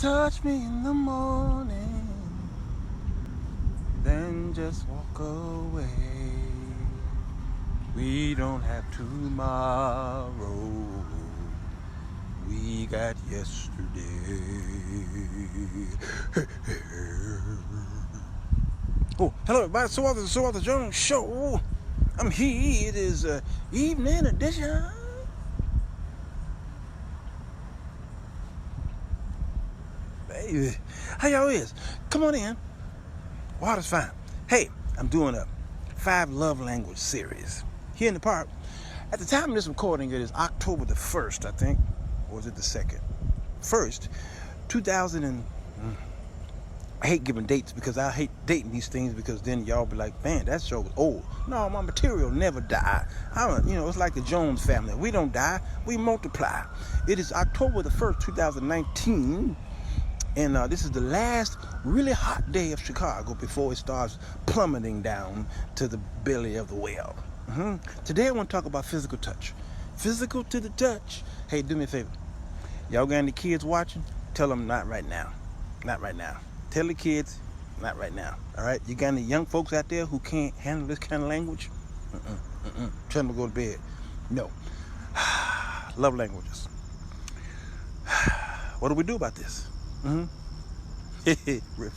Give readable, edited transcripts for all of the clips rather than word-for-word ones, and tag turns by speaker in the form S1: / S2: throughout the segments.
S1: touch me in the morning, then just walk away. We don't have tomorrow, we got yesterday. Oh, hello everybody, Sirwalterj Jones Show. I'm here, it is evening edition. Baby, how y'all is? Come on in. Water's fine. Hey, I'm doing a 5 love language series here in the park. At the time of this recording, it is October the 1st, I think. Or is it the 2nd? 1st, 2000 and... I hate giving dates because I hate dating these things because then y'all be like, man, that show was old. No, my material never die. It's like the Jones family. We don't die, we multiply. It is October the 1st, 2019. And this is the last really hot day of Chicago before it starts plummeting down to the belly of the well. Today I want to talk about physical touch. Physical to the touch. Hey, do me a favor. Y'all got any kids watching? Tell them not right now. Not right now. Tell the kids, not right now. All right? You got any young folks out there who can't handle this kind of language? Tell them to go to bed. No. Love languages. What do we do about this?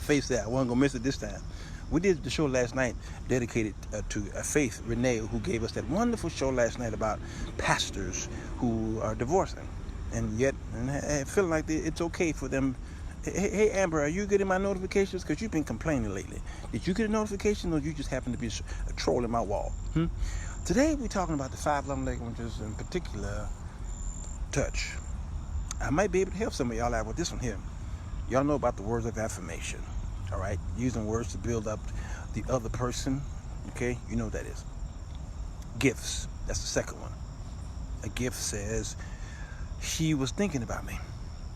S1: Face that. I wasn't gonna miss it this time. We did the show last night dedicated to Faith Renee, who gave us that wonderful show last night about pastors who are divorcing, and yet feeling like it's okay for them. Hey Amber, are you getting my notifications? Because you've been complaining lately. Did you get a notification, or you just happen to be trolling my wall? Today we're talking about the 5 love languages, in particular touch. I might be able to help some of y'all out with this one here. Y'all know about the words of affirmation, all right? Using words to build up the other person, okay? You know what that is. Gifts, that's the second one. A gift says, he was thinking about me,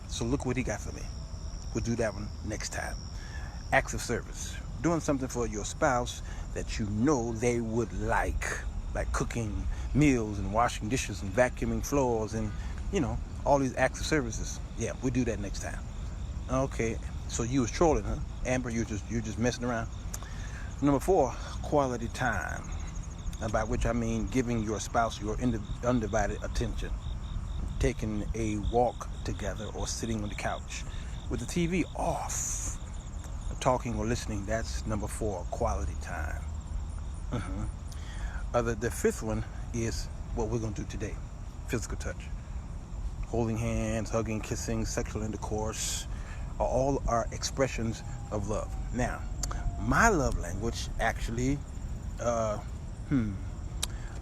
S1: so look what he got for me. We'll do that one next time. Acts of service, doing something for your spouse that you know they would like cooking meals and washing dishes and vacuuming floors and, all these acts of services. Yeah, we'll do that next time. Okay, so you was trolling, huh? Amber, you're just messing around. Number 4, quality time. By which I mean giving your spouse your undivided attention. Taking a walk together or sitting on the couch with the TV off. Talking or listening, that's number 4, quality time. The 5th one is what we're going to do today. Physical touch. Holding hands, hugging, kissing, sexual intercourse, all are expressions of love. Now, my love language actually,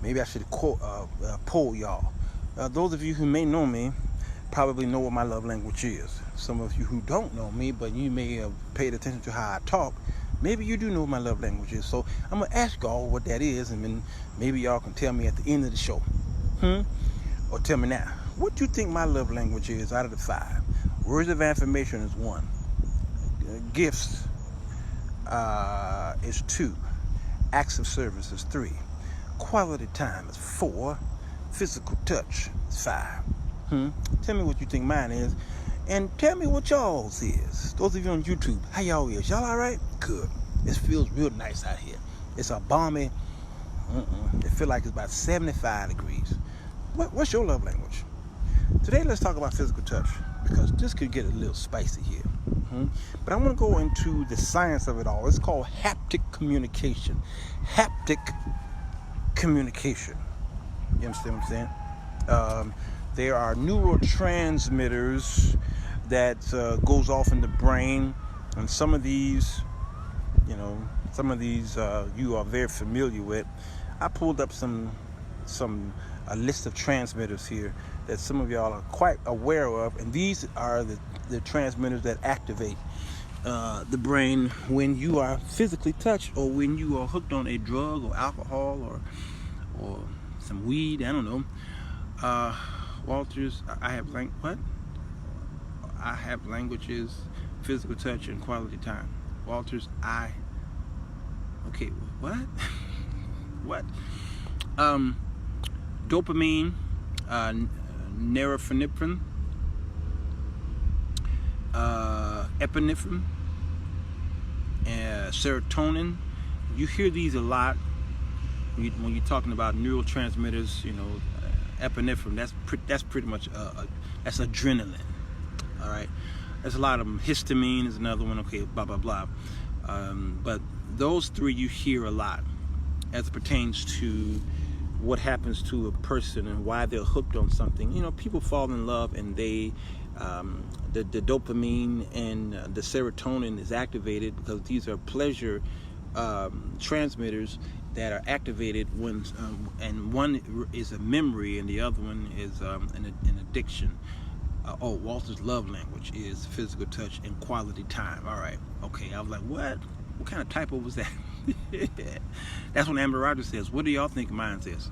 S1: maybe I should poll y'all. Those of you who may know me probably know what my love language is. Some of you who don't know me, but you may have paid attention to how I talk, maybe you do know what my love language is. So I'm going to ask y'all what that is, and then maybe y'all can tell me at the end of the show. Or tell me now. What do you think my love language is out of the 5? Words of affirmation is 1. Gifts is 2. Acts of service is 3. Quality time is 4. Physical touch is 5. Tell me what you think mine is. And tell me what y'all's is. Those of you on YouTube, how y'all is? Y'all alright? Good. It feels real nice out here. It's a balmy. It feels like it's about 75 degrees. What's your love language? Today, let's talk about physical touch, because this could get a little spicy here. But I want to go into the science of it all. It's called haptic communication. Haptic communication. You understand what I'm saying? There are neurotransmitters that goes off in the brain, and some of these you are very familiar with. I pulled up a list of transmitters here that some of y'all are quite aware of, and these are the transmitters that activate the brain when you are physically touched, or when you are hooked on a drug or alcohol or some weed. I don't know. Walters, I have languages, physical touch, and quality time. Walters, okay, what? What? Dopamine, norepinephrine, epinephrine, serotonin. You hear these a lot when you're talking about neurotransmitters. Epinephrine. That's pretty much that's adrenaline. All right. There's a lot of them. Histamine is another one. Okay, blah blah blah. But those three you hear a lot as it pertains to what happens to a person and why they're hooked on something. People fall in love and they the dopamine and the serotonin is activated because these are pleasure transmitters that are activated when and one is a memory and the other one is an addiction. Walter's love language is physical touch and quality time. All right, okay. I was like, what kind of typo was that? That's when Amber Rogers says, what do y'all think mine says?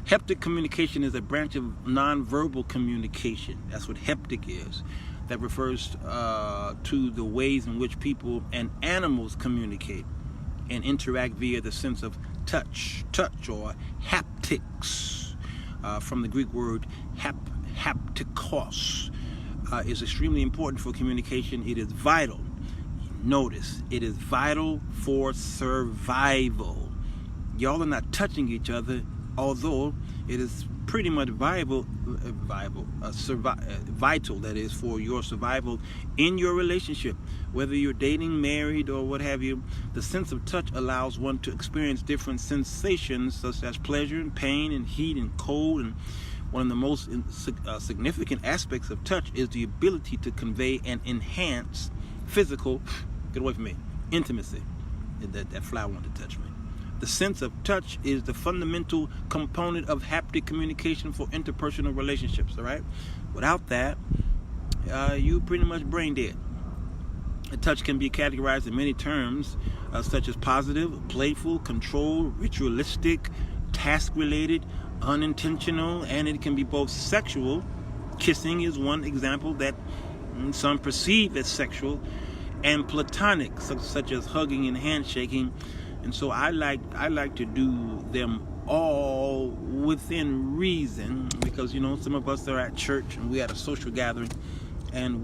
S1: Haptic communication is a branch of nonverbal communication. That's what haptic is. That refers to the ways in which people and animals communicate and interact via the sense of touch or haptics, from the Greek word haptikos, is extremely important for communication. It is vital. Notice, it is vital for survival. Y'all are not touching each other, although it is pretty much vital, that is, for your survival in your relationship. Whether you're dating, married, or what have you, the sense of touch allows one to experience different sensations such as pleasure and pain and heat and cold. And one of the most significant aspects of touch is the ability to convey and enhance physical, get away from me, intimacy. That fly wanted to touch me. The sense of touch is the fundamental component of haptic communication for interpersonal relationships, all right? Without that, you pretty much brain dead. A touch can be categorized in many terms, such as positive, playful, controlled, ritualistic, task-related, unintentional, and it can be both sexual. Kissing is one example that some perceive as sexual, and platonic, such as hugging and handshaking. And so I like to do them all within reason, because some of us are at church and we at a social gathering and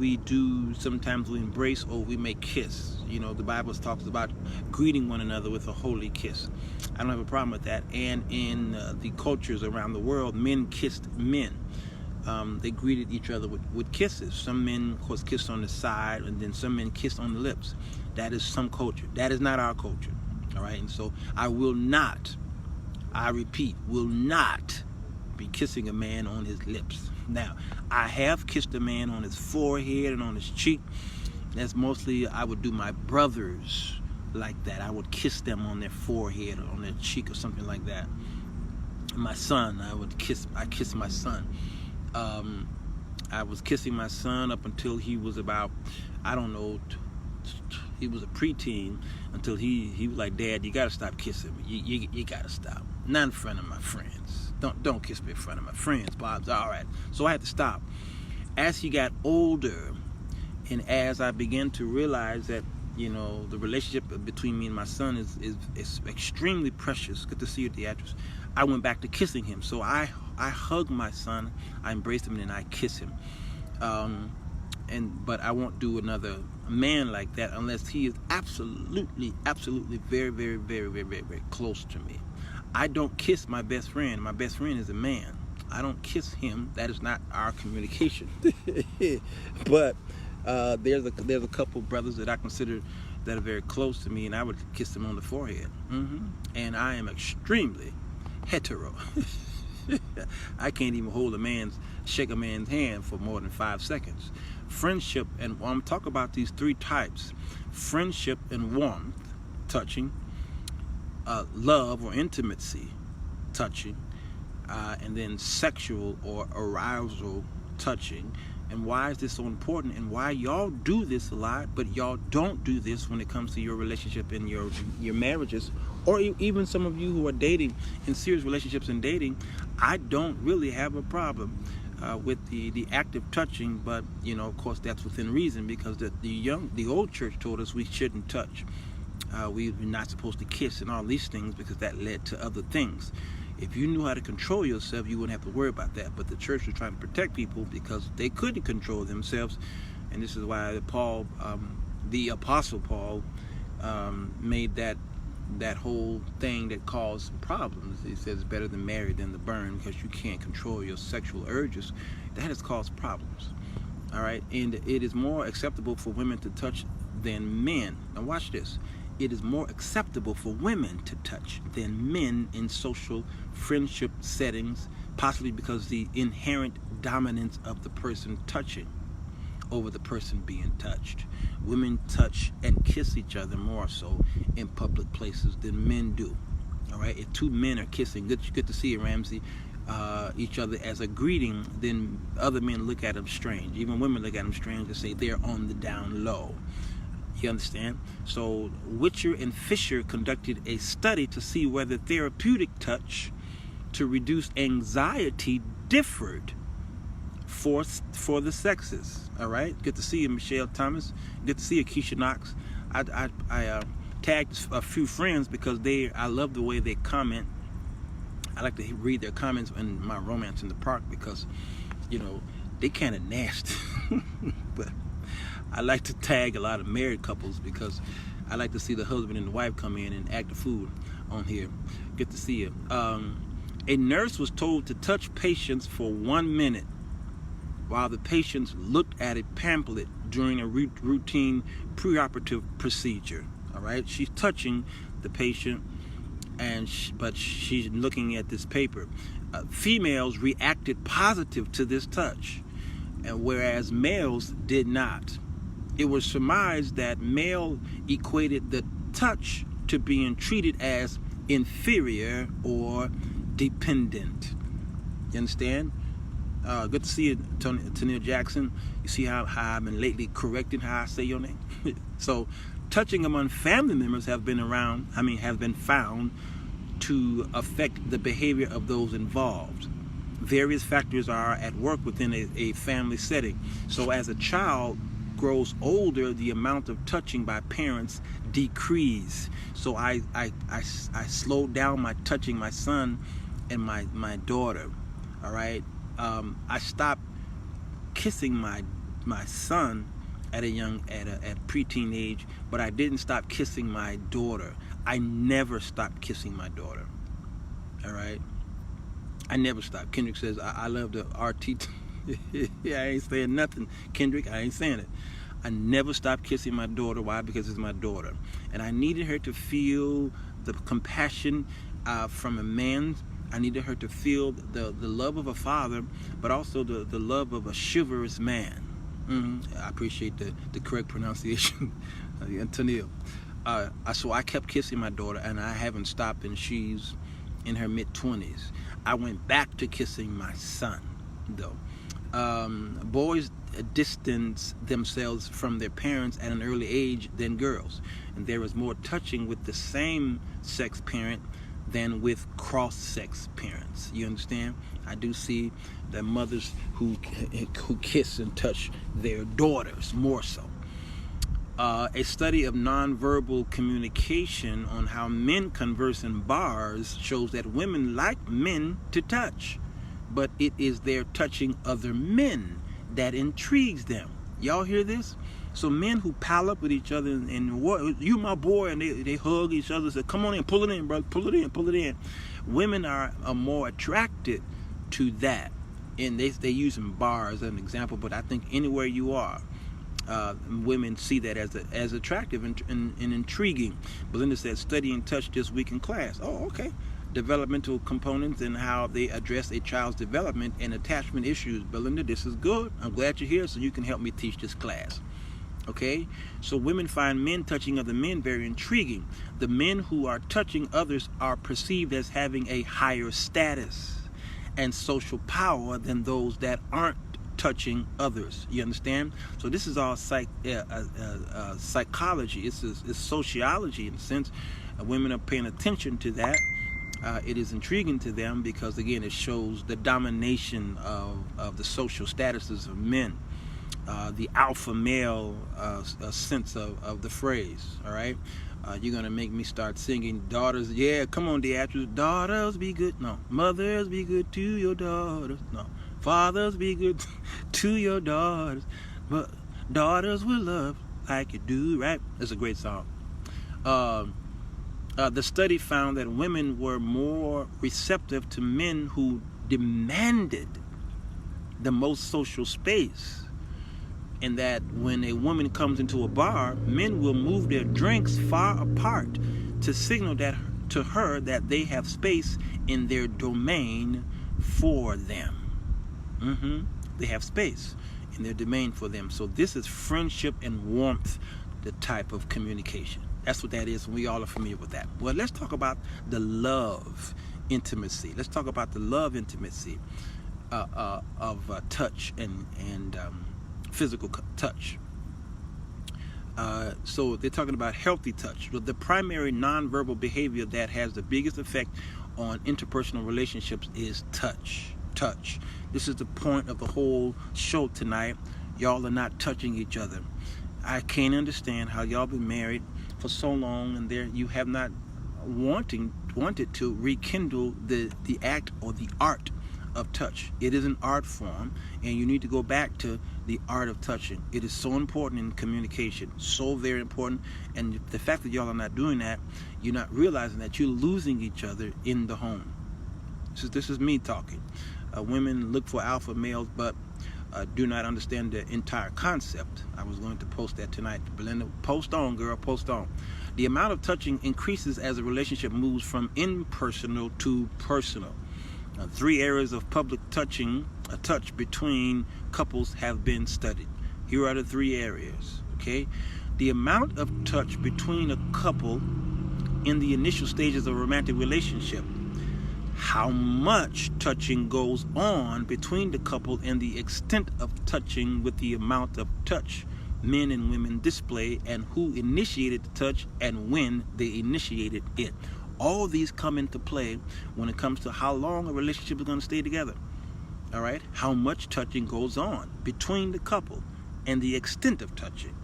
S1: sometimes we embrace or we may kiss. The Bible talks about greeting one another with a holy kiss. I don't have a problem with that. And in the cultures around the world, men kissed men. They greeted each other with kisses. Some men, of course, kissed on the side, and then some men kissed on the lips. That is some culture. That is not our culture. All right, and so I repeat, will not be kissing a man on his lips. Now, I have kissed a man on his forehead and on his cheek. That's mostly, I would do my brothers like that. I would kiss them on their forehead or on their cheek or something like that. My son, I kissed my son. I was kissing my son up until he was about, he was a preteen, until he was like, Dad, you gotta stop kissing me. You gotta stop. Not in front of my friends. Don't kiss me in front of my friends, Bob's. All right. So I had to stop. As he got older, and as I began to realize that, the relationship between me and my son is extremely precious. Good to see you, Beatrice. I went back to kissing him. So I hug my son, I embrace him, and then I kiss him. But I won't do another man like that unless he is absolutely very, very, very, very, very, very close to me. I don't kiss my best friend. My best friend is a man. I don't kiss him. That is not our communication. But there's a couple brothers that I consider that are very close to me, and I would kiss them on the forehead. And I am extremely hetero. I can't even shake a man's hand for more than 5 seconds. Friendship, and I'm talking about these 3 types: friendship and warmth, touching, love or intimacy, touching, and then sexual or arousal, touching. And why is this so important, and why y'all do this a lot, but y'all don't do this when it comes to your relationship and your marriages, or even some of you who are dating, in serious relationships and dating? I don't really have a problem with the active touching, but of course that's within reason, because the old church told us we shouldn't touch. We're not supposed to kiss and all these things, because that led to other things. If you knew how to control yourself, you wouldn't have to worry about that. But the church was trying to protect people because they couldn't control themselves. And this is why Paul, the Apostle Paul, made that whole thing that caused problems. He says, better than married than to burn, because you can't control your sexual urges. That has caused problems. All right, and it is more acceptable for women to touch than men. Now watch this. It is more acceptable for women to touch than men in social friendship settings, possibly because the inherent dominance of the person touching over the person being touched. Women touch and kiss each other more so in public places than men do. All right, if two men are kissing, good to see you, Ramsey, each other as a greeting, then other men look at them strange. Even women look at them strange and say they're on the down low. You understand? So Witcher and Fisher conducted a study to see whether therapeutic touch to reduce anxiety differed for the sexes. All right, good to see you, Michelle Thomas. Good to see you, Keisha Knox. I tagged a few friends because I love the way they comment. I like to read their comments in my Romance in the Park because, you know, they kind of nasty. But I like to tag a lot of married couples because I like to see the husband and the wife come in and act the fool on here. Good to see you. A nurse was told to touch patients for 1 minute while the patients looked at a pamphlet during a routine preoperative procedure. All right, she's touching the patient, but she's looking at this paper. Females reacted positive to this touch, and whereas males did not. It was surmised that male equated the touch to being treated as inferior or dependent. You understand? Good to see you, Tennille Jackson. You see how I've been lately correcting how I say your name? So, touching among family members have been found to affect the behavior of those involved. Various factors are at work within a family setting. So as a child grows older, the amount of touching by parents decrease. So I slowed down my touching my son and my daughter. All right, I stopped kissing my son at preteen age, but I didn't stop kissing my daughter. I never stopped kissing my daughter. All right, I never stopped. Kendrick says I love the RT. Yeah, I ain't saying nothing, Kendrick. I ain't saying it. I never stopped kissing my daughter. Why? Because it's my daughter, and I needed her to feel the compassion from a man. I needed her to feel the love of a father, but also the love of a chivalrous man. I appreciate the correct pronunciation, Antonio. So I kept kissing my daughter, and I haven't stopped, and she's in her mid-20s. I went back to kissing my son, though. Boys distance themselves from their parents at an early age than girls, and there is more touching with the same sex parent than with cross-sex parents. You understand? I do see the mothers who kiss and touch their daughters more so. A study of nonverbal communication on how men converse in bars shows that women like men to touch, but it is their touching other men that intrigues them. Y'all hear this? So men who pal up with each other and what, you my boy, and they hug each other and say, come on in, pull it in, brother, pull it in, pull it in. Women are more attracted to that. And they use in bars as an example, but I think anywhere you are, women see that as attractive and intriguing. Belinda said, studying touch this week in class. Oh, okay. Developmental components and how they address a child's development and attachment issues. Belinda, this is good. I'm glad you're here so you can help me teach this class. Okay, so women find men touching other men very intriguing. The men who are touching others are perceived as having a higher status and social power than those that aren't touching others. You understand? So this is all psychology. It's sociology in a sense. Women are paying attention to that. It is intriguing to them because, again, it shows the domination of the social statuses of men. The alpha male sense of the phrase. All right, you're gonna make me start singing daughters. Yeah, come on, Deatrice. Daughters be good. No, mothers be good to your daughters. No, fathers be good to your daughters. But Daughters will love like you do, right? It's a great song. The study found that women were more receptive to men who demanded the most social space, and that when a woman comes into a bar, men will move their drinks far apart to signal that to her that they have space in their domain for them. They have space in their domain for them. So this is friendship and warmth, the type of communication. That's what that is, and we all are familiar with that. Well, let's talk about the love intimacy. Let's talk about the love intimacy of touch and physical touch. So they're talking about healthy touch. The primary nonverbal behavior that has the biggest effect on interpersonal relationships is touch. Touch. This is the point of the whole show tonight. Y'all are not touching each other. I can't understand how y'all been married for so long and there you have not wanted to rekindle the act or the art of touch. It is an art form, and you need to go back to the art of touching. It is so important in communication, so very important. And the fact that y'all are not doing that, you're not realizing that you're losing each other in the home. This is me talking. Women look for alpha males, but do not understand the entire concept. I was going to post that tonight. Belinda, post on, girl, post on. The amount of touching increases as a relationship moves from impersonal to personal. 3 areas of public touch between couples have been studied. Here are the 3 areas, okay? The amount of touch between a couple in the initial stages of a romantic relationship. How much touching goes on between the couple and the extent of touching with the amount of touch men and women display, and who initiated the touch and when they initiated it. All of these come into play when it comes to how long a relationship is going to stay together. All right? How much touching goes on between the couple and the extent of touching.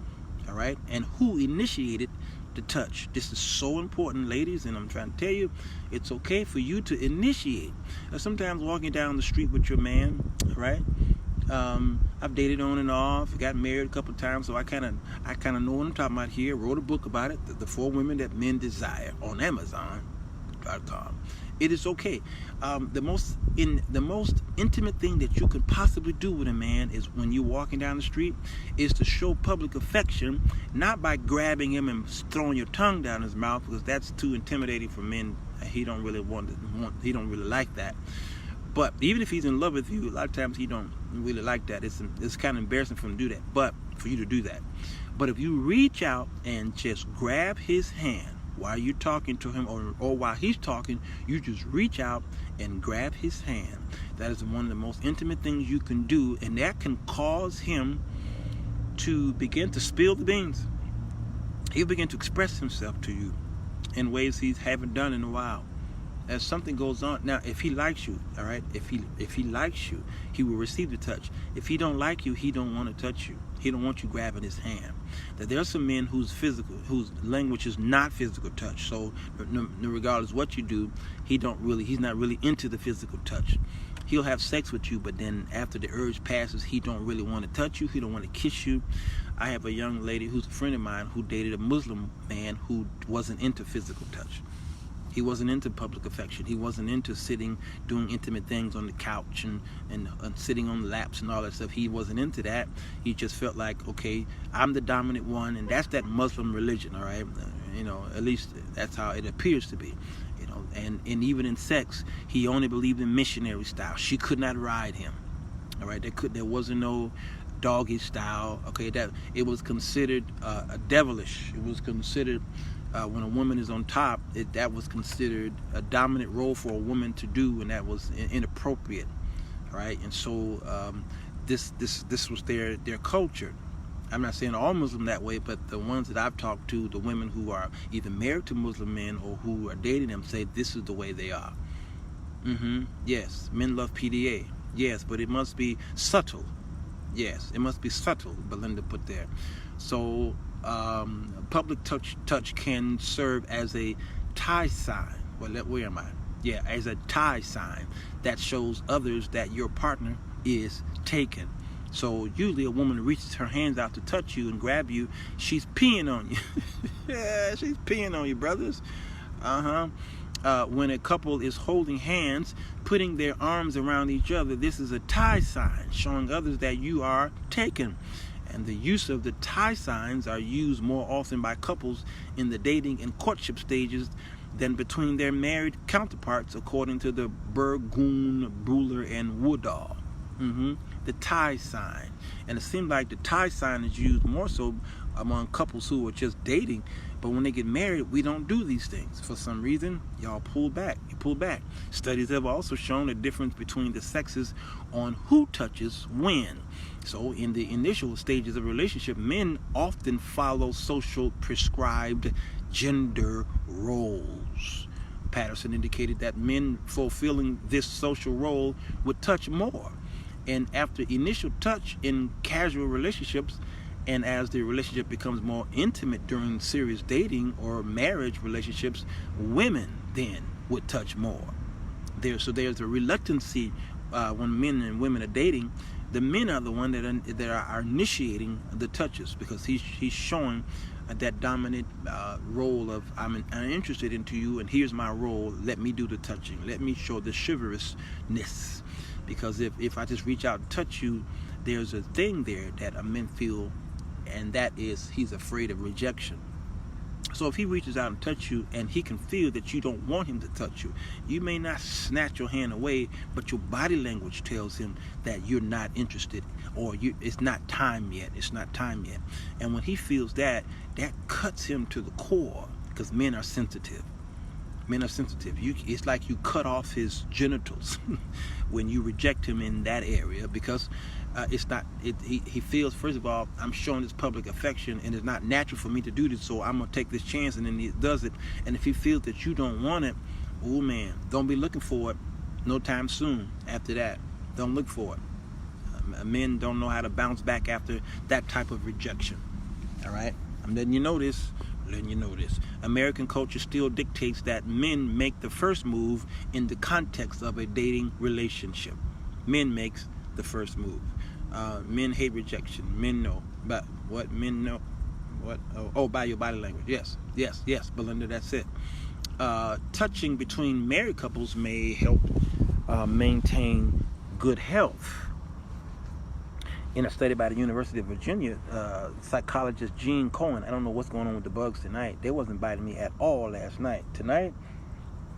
S1: All right? And who initiated the touch. This is so important, ladies, and I'm trying to tell you, it's okay for you to initiate. Sometimes walking down the street with your man, right? I've dated on and off, got married a couple of times, so I kind of know what I'm talking about here. Wrote a book about it, the 4 Women That Men Desire, on Amazon.com. It is okay. The most intimate thing that you could possibly do with a man is when you're walking down the street is to show public affection, not by grabbing him and throwing your tongue down his mouth, because that's too intimidating for men. He don't really he don't really like that. But even if he's in love with you, a lot of times he don't really like that. It's kind of embarrassing for him to do that, but for you to do that. But if you reach out and just grab his hand while you're talking to him, or while he's talking, you just reach out and grab his hand. That is one of the most intimate things you can do, and that can cause him to begin to spill the beans. He'll begin to express himself to you in ways he haven't done in a while. As something goes on, now if he likes you, all right, if he likes you, he will receive the touch. If he don't like you, he don't want to touch you. He don't want you grabbing his hand. That there are some men whose language is not physical touch. So regardless what you do, he's not really into the physical touch. He'll have sex with you, but then after the urge passes, he don't really want to touch you. He don't want to kiss you. I have a young lady who's a friend of mine who dated a Muslim man who wasn't into physical touch. He wasn't into public affection. He wasn't into sitting, doing intimate things on the couch and sitting on laps and all that stuff. He wasn't into that. He just felt like, okay, I'm the dominant one, and that's that Muslim religion, all right? At least that's how it appears to be. And even in sex, he only believed in missionary style. She could not ride him, all right? There wasn't no doggy style, okay? That it was considered devilish. It was considered. When a woman is on top, that was considered a dominant role for a woman to do, and that was inappropriate, right? And so this was their culture. I'm not saying all Muslim that way, but the ones that I've talked to, the women who are either married to Muslim men or who are dating them, say this is the way they are. Yes, men love PDA. Yes, but it must be subtle. Yes, it must be subtle, Belinda put there. So public touch can serve as a tie sign. Where am I? Yeah, as a tie sign that shows others that your partner is taken. So usually a woman reaches her hands out to touch you and grab you, she's peeing on you. Yeah, she's peeing on you, brothers. When a couple is holding hands, putting their arms around each other, this is a tie sign, showing others that you are taken. And the use of the tie signs are used more often by couples in the dating and courtship stages than between their married counterparts, according to the Burgoon, Buller, and Woodall. The tie sign. And it seems like the tie sign is used more so among couples who are just dating, but when they get married, we don't do these things. For some reason, y'all pull back. You pull back. Studies have also shown a difference between the sexes on who touches when. So in the initial stages of a relationship, men often follow social prescribed gender roles. Patterson indicated that men fulfilling this social role would touch more. And after initial touch in casual relationships, and as the relationship becomes more intimate during serious dating or marriage relationships, women then would touch more. So there's a reluctancy when men and women are dating. The men are the one that are initiating the touches, because he's showing that dominant role of I'm interested into you, and here's my role. Let me do the touching. Let me show the chivalrousness. Because if I just reach out and touch you, there's a thing there that a man feel, and that is he's afraid of rejection. So if he reaches out and touch you, and he can feel that you don't want him to touch you, you may not snatch your hand away, but your body language tells him that you're not interested, or it's not time yet. It's not time yet. And when he feels that cuts him to the core, because men are sensitive. Men are sensitive. It's like you cut off his genitals when you reject him in that area, because it's not. He feels, first of all, I'm showing this public affection, and it's not natural for me to do this, so I'm gonna take this chance, and then he does it. And if he feels that you don't want it, oh man, don't be looking for it no time soon. After that, don't look for it. Men don't know how to bounce back after that type of rejection. All right, I'm letting you know this. American culture still dictates that men make the first move in the context of a dating relationship. Men makes the first move. Men hate rejection. Men know. But what men know? What? Oh, by your body language. Yes, Belinda, that's it. Touching between married couples may help maintain good health. In a study by the University of Virginia, psychologist Gene Cohen, I don't know what's going on with the bugs tonight. They wasn't biting me at all last night. Tonight,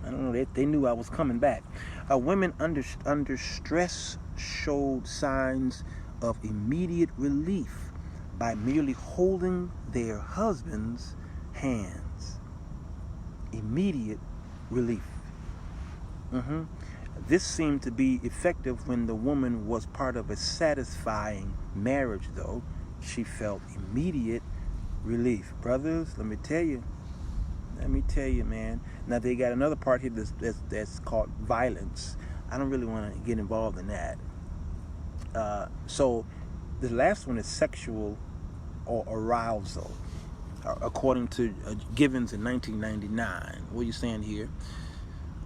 S1: I don't know, they knew I was coming back. Women under stress showed signs of immediate relief by merely holding their husband's hands. Immediate relief. This seemed to be effective when the woman was part of a satisfying marriage, though. She felt immediate relief. Brothers, let me tell you, man. Now, they got another part here that's called violence. I don't really want to get involved in that. So, the last one is sexual or arousal, according to Givens in 1999. What are you saying here?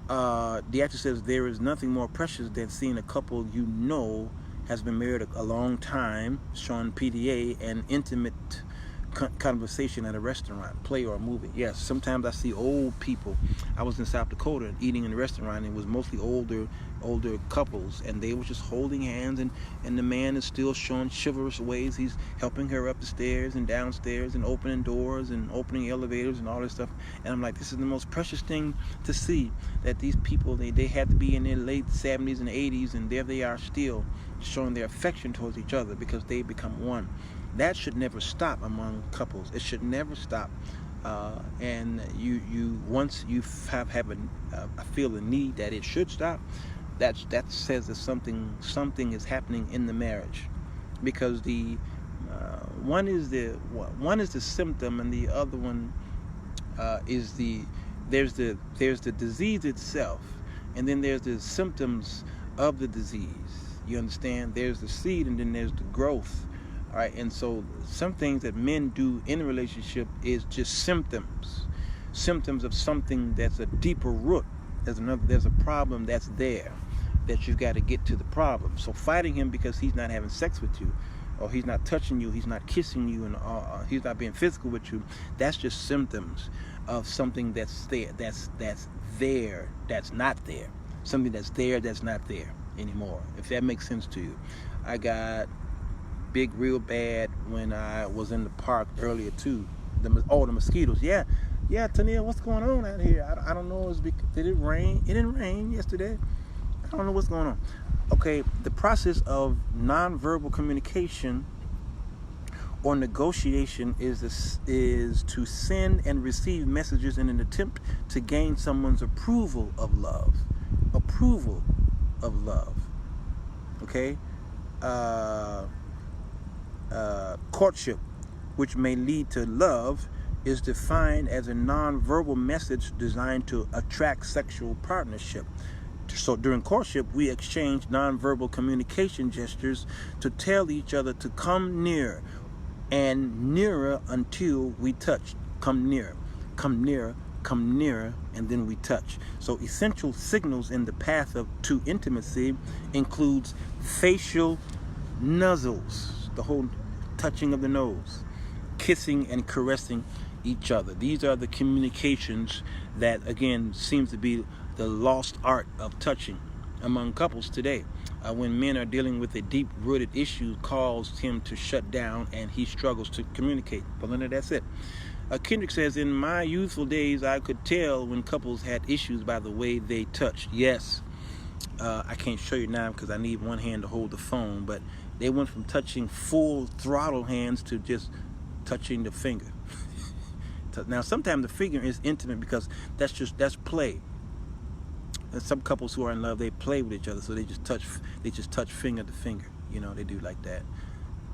S1: The actor says there is nothing more precious than seeing a couple you know has been married a long time, showing PDA and intimate conversation at a restaurant, play, or a movie. Yes, sometimes I see old people. I was in South Dakota eating in a restaurant, and it was mostly older couples, and they were just holding hands, and the man is still showing chivalrous ways. He's helping her up the stairs and downstairs and opening doors and opening elevators and all this stuff. And I'm like, this is the most precious thing to see, that these people, they had to be in their late 70s and 80s, and there they are still showing their affection towards each other because they become one. That should never stop among couples. It should never stop. And you once you feel the need that it should stop, that says that something is happening in the marriage, because the one is the symptom, and the other one is there's the disease itself, and then there's the symptoms of the disease. You understand? There's the seed, and then there's the growth. All right, and so some things that men do in a relationship is just symptoms of something that's a deeper root. There's a problem that's there that you've got to get to the problem. So fighting him because he's not having sex with you, or he's not touching you, he's not kissing you, and he's not being physical with you, that's just symptoms of something that's there, that's there, that's not there. Something that's there, that's not there anymore, if that makes sense to you. I got big real bad when I was in the park earlier too. The mosquitoes. Yeah, Tania, what's going on out here? I don't know. Did it rain? It didn't rain yesterday. I don't know what's going on. Okay, the process of nonverbal communication or negotiation is to send and receive messages in an attempt to gain someone's approval of love. Approval of love. Okay? Courtship, which may lead to love, is defined as a nonverbal message designed to attract sexual partnership. So during courtship, we exchange nonverbal communication gestures to tell each other to come near and nearer until we touch. Come nearer, come nearer, come nearer, and then we touch. So essential signals in the path to intimacy includes facial nuzzles, the whole touching of the nose, kissing and caressing each other. These are the communications that, again, seems to be the lost art of touching among couples today. When men are dealing with a deep-rooted issue caused him to shut down and he struggles to communicate. But that's it. Kendrick says, in my youthful days, I could tell when couples had issues by the way they touched. Yes, I can't show you now because I need one hand to hold the phone, but they went from touching full throttle hands to just touching the finger. Now, sometimes the finger is intimate because that's play. And some couples who are in love, they play with each other, so they just touch finger to finger. You know, they do like that.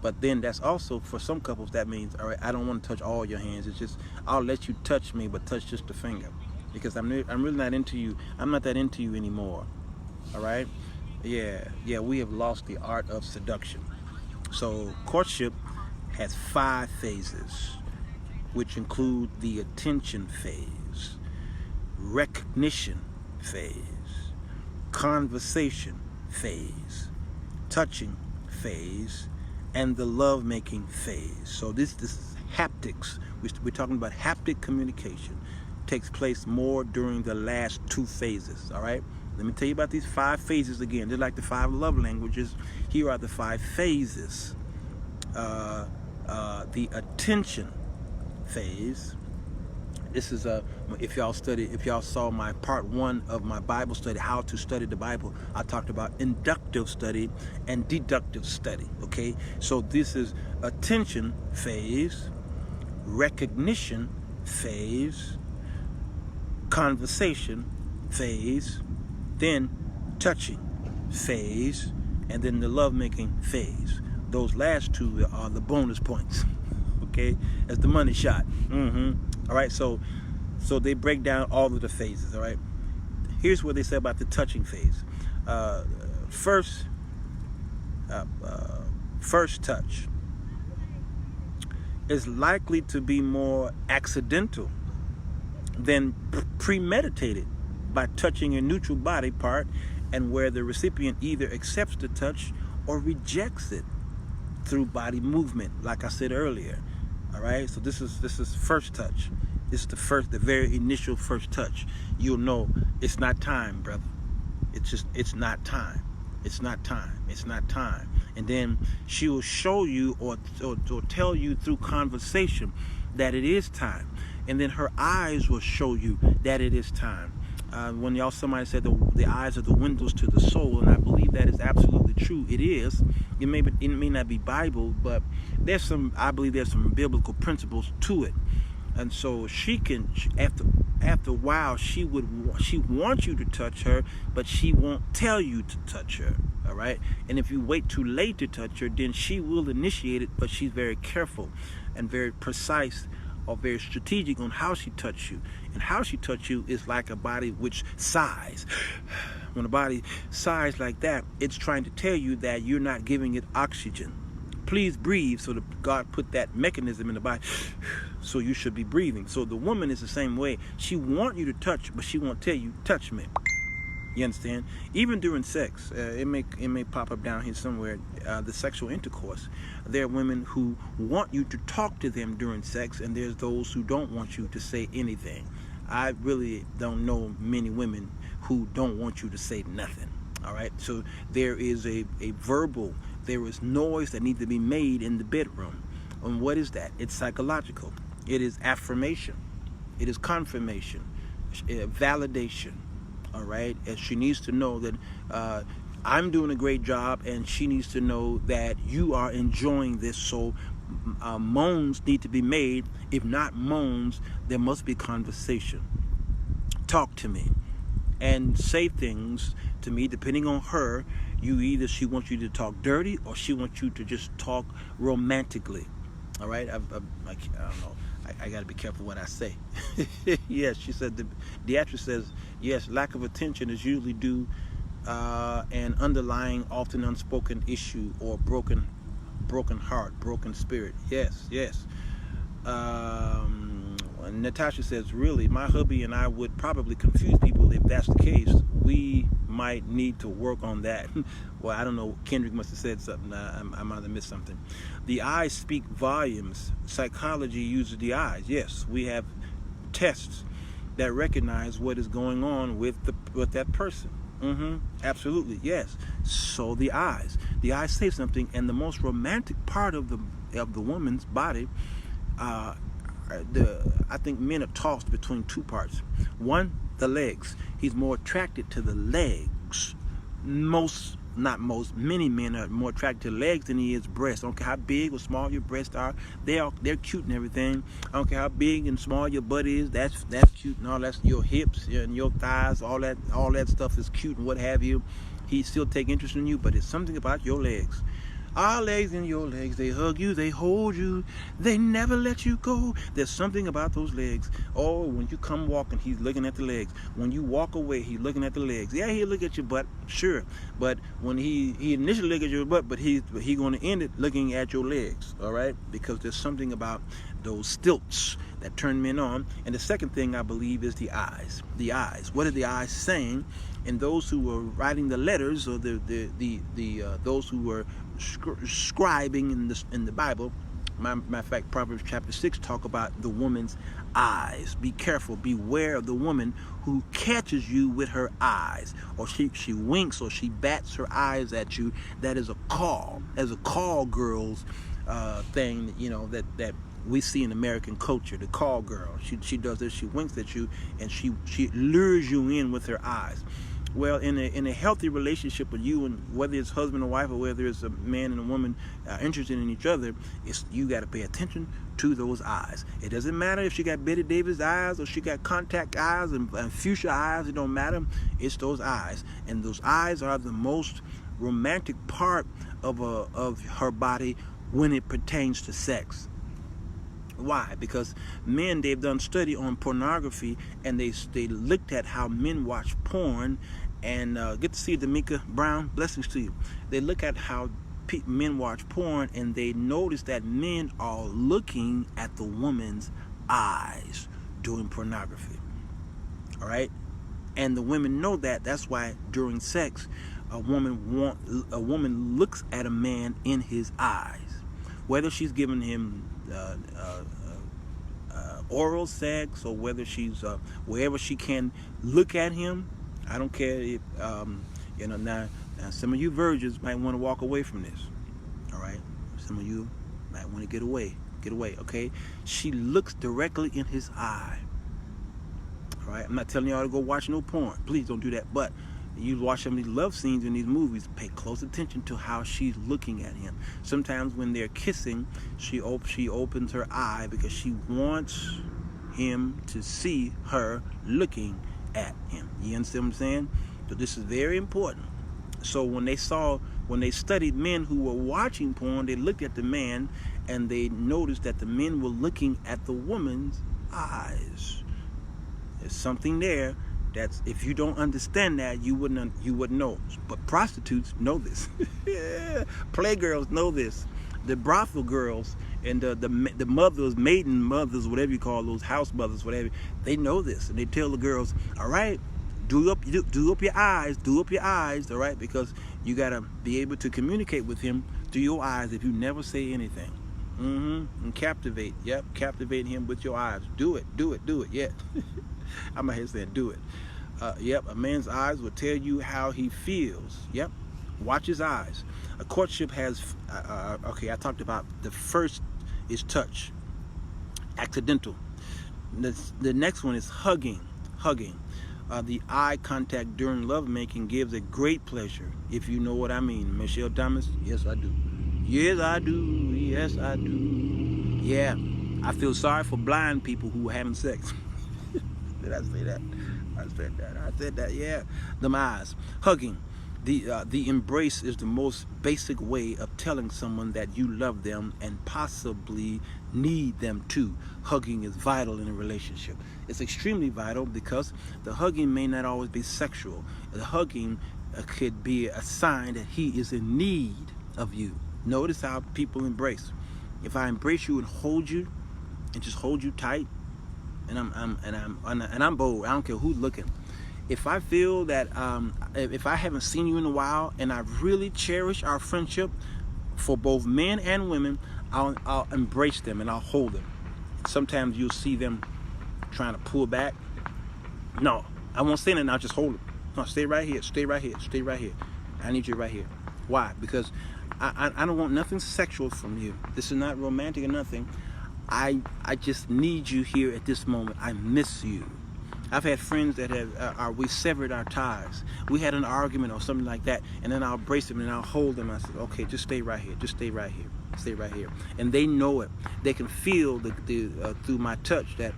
S1: But then that's also, for some couples, that means, all right, I don't want to touch all your hands. It's just, I'll let you touch me, but touch just the finger, because I'm really not into you. I'm not that into you anymore. All right? Yeah, we have lost the art of seduction. So courtship has 5 phases, which include the attention phase, recognition phase, conversation phase, touching phase, and the love-making phase. So this is haptics. We're talking about haptic communication. It takes place more during the last 2 phases, all right? Let me tell you about these 5 phases again. They're like the 5 love languages. Here are the 5 phases. The attention phase. This is if y'all saw my part 1 of my Bible study, how to study the Bible, I talked about inductive study and deductive study. Okay, so this is attention phase, recognition phase, conversation phase, then touching phase, and then the lovemaking phase. Those last 2 are the bonus points. Okay, as the money shot. All right, so they break down all of the phases. All right, here's what they say about the touching phase. First touch is likely to be more accidental than premeditated by touching a neutral body part, and where the recipient either accepts the touch or rejects it through body movement, like I said earlier. All right, so this is first touch. This is the very initial first touch. You'll know it's not time, brother. It's not time. It's not time. It's not time. And then she will show you or tell you through conversation that it is time. And then her eyes will show you that it is time. When somebody said the eyes are the windows to the soul, and I believe that is absolutely true. It is. It may not be Bible, but I believe there's some biblical principles to it. And so after a while, she wants you to touch her, but she won't tell you to touch her. All right. And if you wait too late to touch her, then she will initiate it, but she's very careful and very precise, or very strategic on how she touches you. And how she touches you is like a body which sighs. When a body sighs like that, it's trying to tell you that you're not giving it oxygen. Please breathe. So God put that mechanism in the body, so you should be breathing. So the woman is the same way. She wants you to touch, but she won't tell you, touch me. You understand? Even during sex, it may pop up down here somewhere. The sexual intercourse. There are women who want you to talk to them during sex, and there's those who don't want you to say anything. I really don't know many women who don't want you to say nothing. All right. So there is a verbal. There is noise that needs to be made in the bedroom. And what is that? It's psychological. It is affirmation. It is confirmation. Validation. All right, and she needs to know that I'm doing a great job, and she needs to know that you are enjoying this. So moans need to be made. If not moans, there must be conversation. Talk to me and say things to me depending on her. She wants you to talk dirty, or she wants you to just talk romantically. All right, I don't know. I got to be careful what I say. Yes, she said, the actress says, yes, lack of attention is usually due an underlying, often unspoken issue or broken heart, broken spirit. Yes. Natasha says, really, my hubby and I would probably confuse people if that's the case. We might need to work on that. Well, I don't know. Kendrick must have said something. I might have missed something. The eyes speak volumes. Psychology uses the eyes. Yes, we have tests that recognize what is going on with that person. Absolutely, yes. So the eyes say something, and the most romantic part of the woman's body. I think men are tossed between two parts. One, the legs. He's more attracted to the legs. Many men are more attracted to legs than he is breasts. I don't care how big or small your breasts are. They're cute and everything. I don't care how big and small your butt is. That's cute and all. That's your hips and your thighs. All that stuff is cute and what have you. He still take interest in you, but it's something about your legs. Our legs and your legs, they hug you, they hold you, they never let you go. There's something about those legs. Oh, when you come walking, he's looking at the legs. When you walk away, he's looking at the legs. Yeah, he'll look at your butt, sure. But when he initially look at your butt, but he's going to end it looking at your legs, all right? Because there's something about those stilts that turn men on. And the second thing I believe is the eyes. The eyes. What are the eyes saying? And those who were writing the letters, or those who were scribing in the Bible, matter of fact, Proverbs chapter 6 talk about the woman's eyes. Be careful, beware of the woman who catches you with her eyes, or she winks, or she bats her eyes at you. That is a call. As a call girls thing, that we see in American culture. The call girl. She does this. She winks at you, and she lures you in with her eyes. Well, in a healthy relationship with you, and whether it's husband or wife, or whether it's a man and a woman interested in each other, you got to pay attention to those eyes. It doesn't matter if she got Betty Davis eyes or she got contact eyes and fuchsia eyes. It don't matter. It's those eyes, and those eyes are the most romantic part of her body when it pertains to sex. Why? Because men, they've done study on pornography, and they looked at how men watch porn. And get to see D'Amica Brown, blessings to you. They look at how men watch porn, and they notice that men are looking at the woman's eyes during pornography. All right, and the women know that. That's why during sex, a woman looks at a man in his eyes, whether she's giving him oral sex, or whether she's wherever she can look at him. I don't care if now some of you virgins might want to walk away from this. All right, some of you might want to get away. Okay, she looks directly in his eye. All right, I'm not telling y'all to go watch no porn. Please don't do that. But you watch some of these love scenes in these movies, pay close attention to how she's looking at him. Sometimes when they're kissing, she opens her eye because she wants him to see her looking at him. You understand what I'm saying? So this is very important. So when they studied men who were watching porn, they looked at the man, and they noticed that the men were looking at the woman's eyes. There's something there. That's, if you don't understand that, you wouldn't know. But prostitutes know this. Playgirls know this. The brothel girls and the mothers, maiden mothers, whatever you call those, house mothers, whatever, they know this, and they tell the girls, all right, Do up your eyes. Do up your eyes, all right? Because you got to be able to communicate with him through your eyes if you never say anything. And captivate. Yep, captivate him with your eyes. Do it. Yeah. I'm out here saying do it. Yep, a man's eyes will tell you how he feels. Yep, watch his eyes. A courtship has, okay, I talked about the first is touch, accidental. The next one is hugging. The eye contact during lovemaking gives a great pleasure, if you know what I mean. Michelle Thomas, yes I do. Yes I do. Yes I do. Yeah, I feel sorry for blind people who are having sex. Did I say that? I said that. Yeah, them eyes. Hugging. The embrace is the most basic way of telling someone that you love them and possibly need them too. Hugging is vital in a relationship. It's extremely vital because the hugging may not always be sexual. The hugging could be a sign that he is in need of you. Notice how people embrace. If I embrace you and hold you, and just hold you tight, and I'm bold. I don't care who's looking. If I feel that if I haven't seen you in a while and I really cherish our friendship, for both men and women, I'll embrace them and I'll hold them. Sometimes you'll see them trying to pull back. No, I won't say that. I'll just hold them. No, stay right here. Stay right here. Stay right here. I need you right here. Why? Because I don't want nothing sexual from you. This is not romantic or nothing. I just need you here at this moment. I miss you. I've had friends that have we severed our ties. We had an argument or something like that, and then I'll embrace them and I'll hold them. I said, okay, just stay right here. Just stay right here. Stay right here. And they know it. They can feel through my touch that,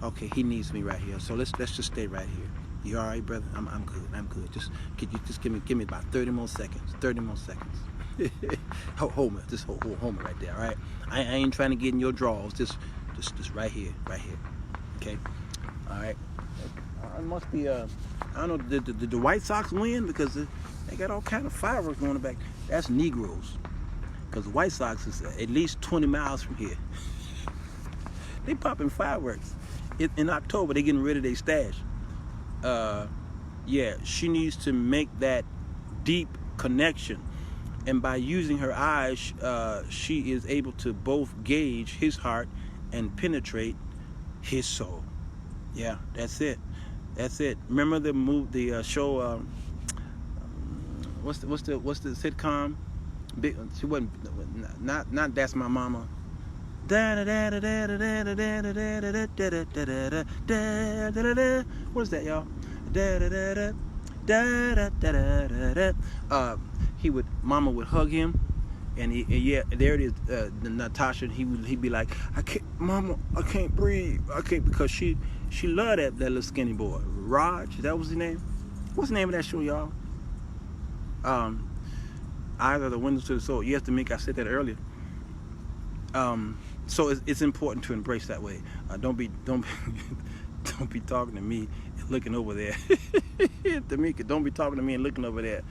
S1: okay, he needs me right here. So let's just stay right here. You all right, brother? I'm good. I'm good. Could you just give me about 30 more seconds. 30 more seconds. hold me. Just hold me right there. All right. I ain't trying to get in your drawers. Just right here. Right here. Okay. All right. It must be I don't know. Did the White Sox win? Because they got all kind of fireworks going back. That's Negroes. Because the White Sox is at least 20 miles from here. They popping fireworks. In October, they getting rid of their stash. Yeah, she needs to make that deep connection. And by using her eyes, she is able to both gauge his heart and penetrate his soul. Yeah, that's it. That's it. Remember the show? What's the sitcom? She wasn't not That's My Mama. What is that, y'all? Mama would hug him, and there it is. Natasha, he'd be like, I can't, Mama, I can't breathe. I can't, because she loved that little skinny boy, Raj. That was his name. What's the name of that show, y'all? Eyes are the windows to the soul. Yes, D'Amica, I said that earlier. So it's important to embrace that way. Don't be talking to me and looking over there. D'Amica, don't be talking to me and looking over there.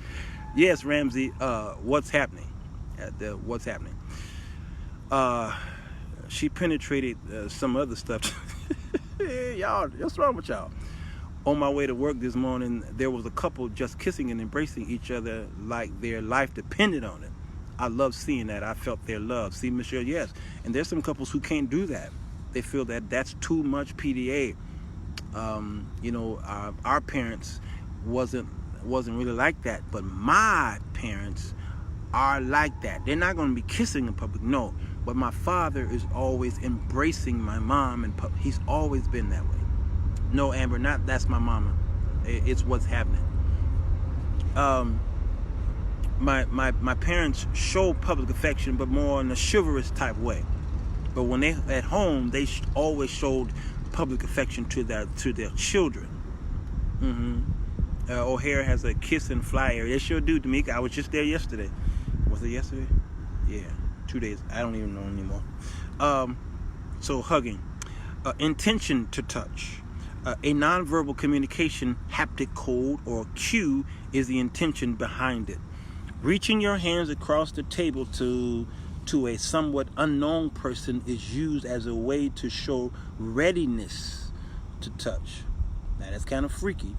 S1: Yes, Ramsey. What's happening? What's happening? She penetrated some other stuff. Y'all, what's wrong with y'all? On my way to work this morning, there was a couple just kissing and embracing each other like their life depended on it. I love seeing that. I felt their love. See, Michelle, yes. And there's some couples who can't do that. They feel that that's too much PDA. Our parents wasn't really like that, but my parents are like that. They're not going to be kissing in public, no. But my father is always embracing my mom in public. He's always been that way. No, Amber, not That's My Mama. It's what's happening. My parents show public affection, but more in a chivalrous type way. But when they at home, they always showed public affection to their children. O'Hare has a kiss and fly area. They sure do, D'Amica. I was just there yesterday. Was it yesterday? Yeah, 2 days. I don't even know anymore. So hugging, intention to touch. A nonverbal communication haptic code or cue is the intention behind it. Reaching your hands across the table to a somewhat unknown person is used as a way to show readiness to touch. Now that's kind of freaky.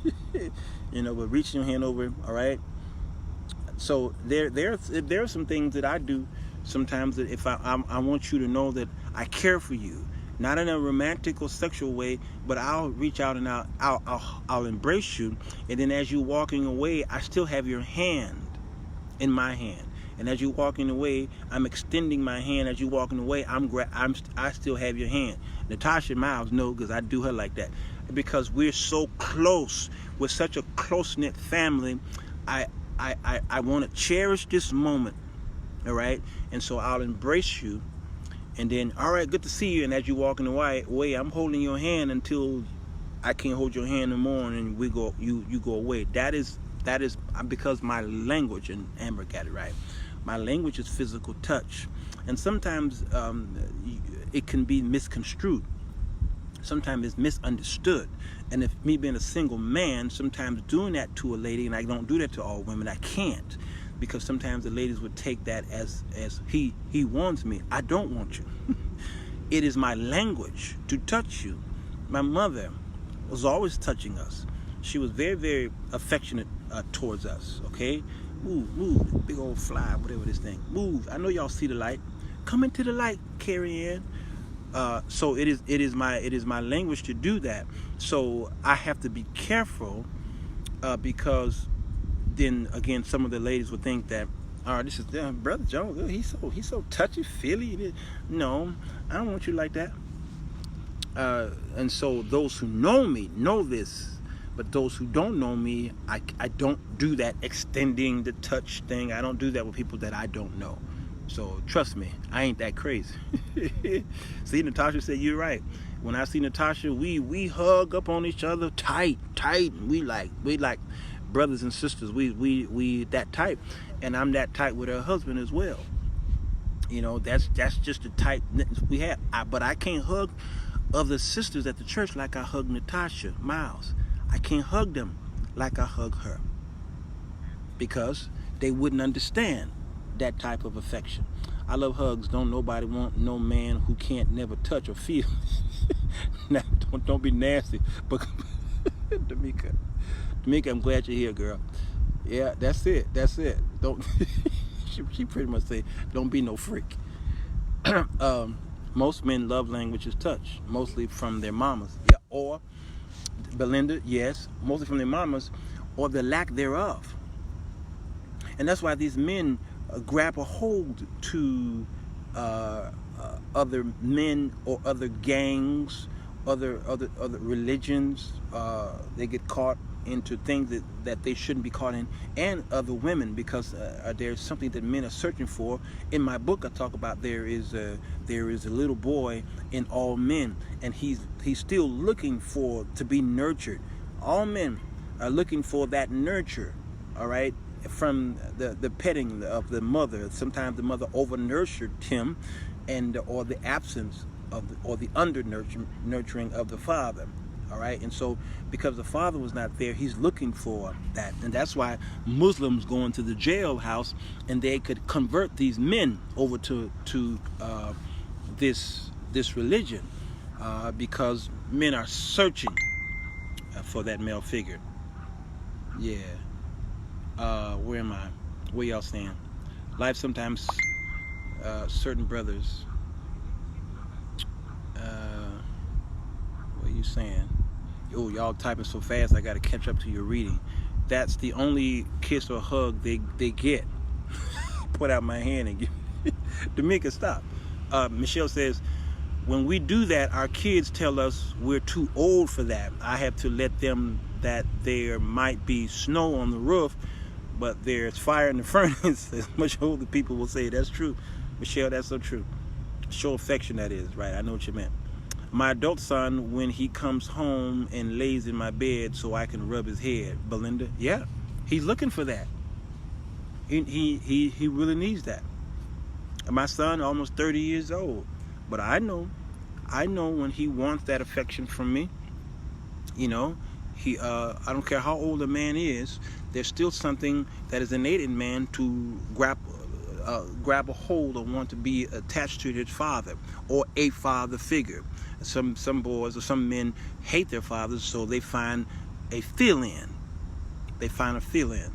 S1: But reaching your hand over, all right? So there are some things that I do sometimes that if I want you to know that I care for you, not in a romantic or sexual way, but I'll reach out and I'll embrace you, and then as you're walking away, I still have your hand in my hand, and as you're walking away, I'm extending my hand. As you're walking away, I still have your hand. Natasha Miles knows, because I do her like that, because we're so close. We're such a close-knit family. I want to cherish this moment, all right? And so I'll embrace you, and then, all right, good to see you. And as you're walking away, I'm holding your hand until I can't hold your hand anymore, and you go away. That is because my language, and Amber got it right, my language is physical touch. And sometimes it can be misconstrued. Sometimes it's misunderstood. And if me being a single man, sometimes doing that to a lady, and I don't do that to all women, I can't, because sometimes the ladies would take that as he wants me. I don't want you. It is my language to touch you. My mother was always touching us. She was very, very affectionate towards us. Okay, move, big old fly, whatever this thing. Move. I know y'all see the light. Come into the light, Carrie Ann. So it is my language to do that. So I have to be careful, because then again, some of the ladies would think that, all right, this is Brother Jones. He's so touchy feely. No, I don't want you like that. And so those who know me know this, but those who don't know me, I don't do that extending the touch thing. I don't do that with people that I don't know. So trust me, I ain't that crazy. See, Natasha said you're right. When I see Natasha, we hug up on each other tight. We like brothers and sisters. We that tight, and I'm that tight with her husband as well. That's just the tightness we have. But I can't hug other sisters at the church like I hug Natasha Miles. I can't hug them like I hug her, because they wouldn't understand that type of affection. I love hugs. Don't nobody want no man who can't never touch or feel. Now, don't be nasty. But D'Amica, I'm glad you're here, girl. Yeah, that's it. Don't. she pretty much say, don't be no freak. Most men love language is touch, mostly from their mamas. Yeah, or Belinda, yes, mostly from their mamas, or the lack thereof. And that's why these men grab a hold to other men or other gangs, other religions. They get caught into things that they shouldn't be caught in, and other women, because there's something that men are searching for. In my book, I talk about there is a little boy in all men, and he's still looking to be nurtured. All men are looking for that nurture, all right, from the petting of the mother. Sometimes the mother over-nurtured him, or the absence or the under-nurturing of the father. All right, and so because the father was not there, he's looking for that, and that's why Muslims go into the jailhouse and they could convert these men over to this religion, because men are searching for that male figure. Yeah. Where am I? Where y'all stand? Life sometimes, certain brothers. What are you saying? Oh, y'all typing so fast, I got to catch up to your reading. That's the only kiss or hug they get. Put out my hand and give. D'Amica, stop. Michelle says, when we do that, our kids tell us we're too old for that. I have to let them that there might be snow on the roof, but there's fire in the furnace. As much older people will say. That's true. Michelle, that's so true. Show affection, that is, right? I know what you meant. My adult son, when he comes home and lays in my bed so I can rub his head. Belinda, yeah, he's looking for that. He really needs that. My son, almost 30 years old, but I know when he wants that affection from me. I don't care how old a man is, there's still something that is innate in man to grab a hold or want to be attached to his father or a father figure. Some boys or some men hate their fathers, so they find a fill-in. They find a fill-in.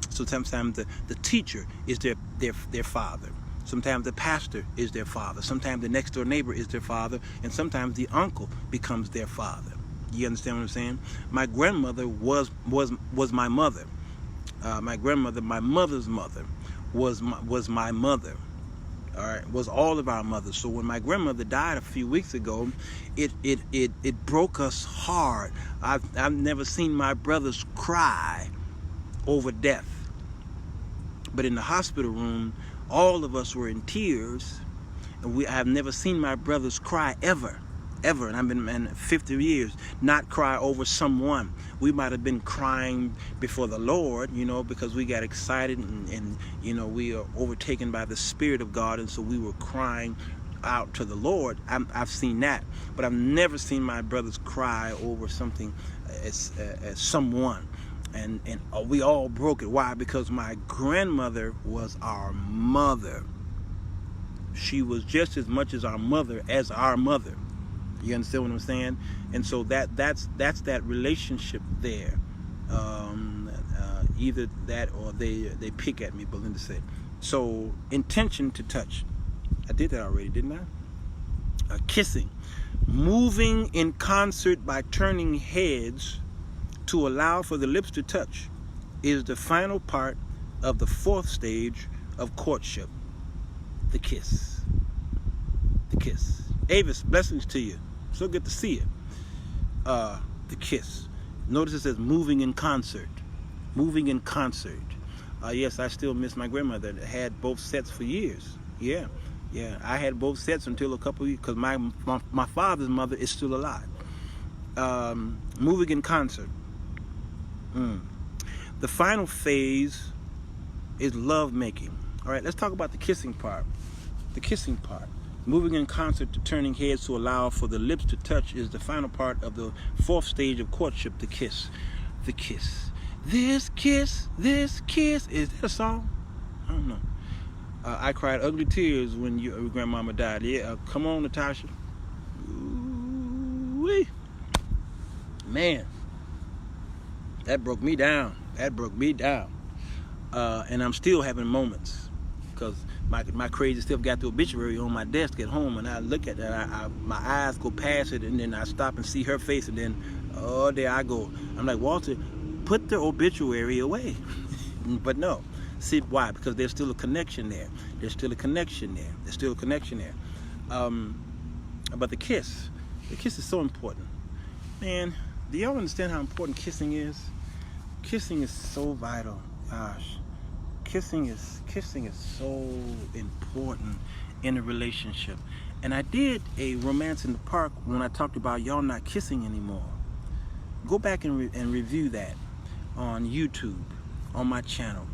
S1: So sometimes the teacher is their father. Sometimes the pastor is their father. Sometimes the next door neighbor is their father, and sometimes the uncle becomes their father. You understand what I'm saying? My grandmother was my mother. My grandmother, my mother's mother, was my mother. All right, was all of our mothers. So when my grandmother died a few weeks ago, it broke us hard. I've never seen my brothers cry over death, but in the hospital room, all of us were in tears, and I have never seen my brothers cry ever, and I've been in 50 years not cry over someone. We might have been crying before the Lord, because we got excited and we are overtaken by the Spirit of God, and so we were crying out to the Lord. I've seen that, but I've never seen my brothers cry over something as someone. And we all broke it. Why? Because my grandmother was our mother. She was just as much as our mother as our mother. You understand what I'm saying? And so that's that relationship there. Either that or they pick at me, Belinda said. So intention to touch. I did that already, didn't I? Kissing. Moving in concert by turning heads to allow for the lips to touch is the final part of the fourth stage of courtship, the kiss. The kiss. Avis, blessings to you. So good to see you. The kiss. Notice it says moving in concert. Moving in concert. Yes, I still miss my grandmother that had both sets for years. Yeah. I had both sets until a couple of years, because my father's mother is still alive. Moving in concert. The final phase is love making. All right, let's talk about the kissing part. The kissing part. Moving in concert to turning heads to allow for the lips to touch is the final part of the fourth stage of courtship, the kiss. The kiss. This kiss. Is that a song? I don't know. I cried ugly tears when your grandmama died. Yeah, come on, Natasha. Ooh-wee. Man. That broke me down. And I'm still having moments, because my crazy stuff got the obituary on my desk at home, and I look at that, my eyes go past it, and then I stop and see her face, and then, oh, there I go. I'm like, Walter, put the obituary away. But no. See why? Because there's still a connection there. But the kiss is so important. Man, do y'all understand how important kissing is? Kissing is so vital. Gosh, kissing is so important in a relationship. And I did a romance in the park when I talked about y'all not kissing anymore. Go back and review that on YouTube, on my channel.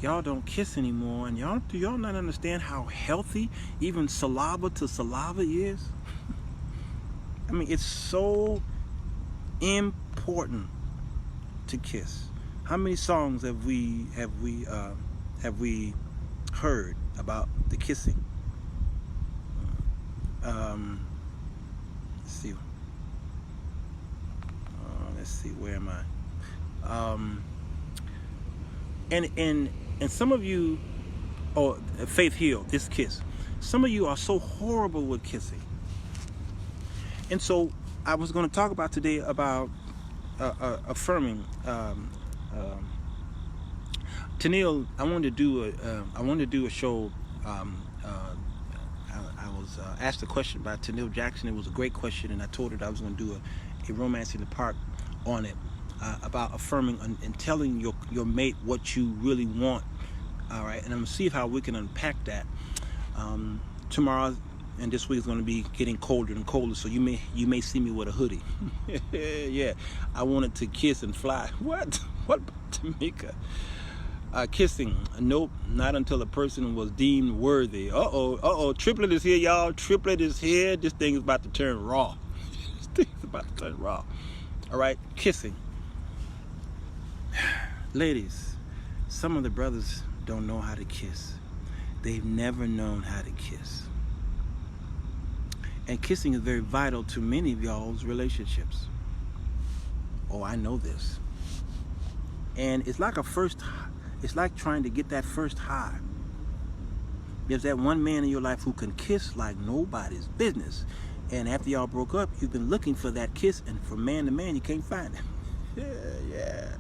S1: Y'all don't kiss anymore, and do y'all not understand how healthy even saliva to saliva is? I mean, it's so important to kiss. How many songs have we heard about the kissing? Let's see. Where am I? And some of you, Faith Hill, this kiss. Some of you are so horrible with kissing. And so I was going to talk about today about affirming. Tennille, I wanted to do a show. I was asked a question by Tennille Jackson. It was a great question, and I told her that I was going to do a romance in the park on it, about affirming and telling your mate what you really want. All right, and I'm going to see how we can unpack that. Tomorrow and this week is going to be getting colder and colder, so you may see me with a hoodie. Yeah, I wanted to kiss and fly. What about Tamika? Kissing, nope, not until a person was deemed worthy. Triplet is here, y'all. Triplet is here. This thing is about to turn raw. All right, kissing. Ladies, some of the brothers don't know how to kiss. They've never known how to kiss. And kissing is very vital to many of y'all's relationships. oh, I know this. And it's like it's like trying to get that first high. There's that one man in your life who can kiss like nobody's business. And after y'all broke up, you've been looking for that kiss, and from man to man, you can't find it. Yeah.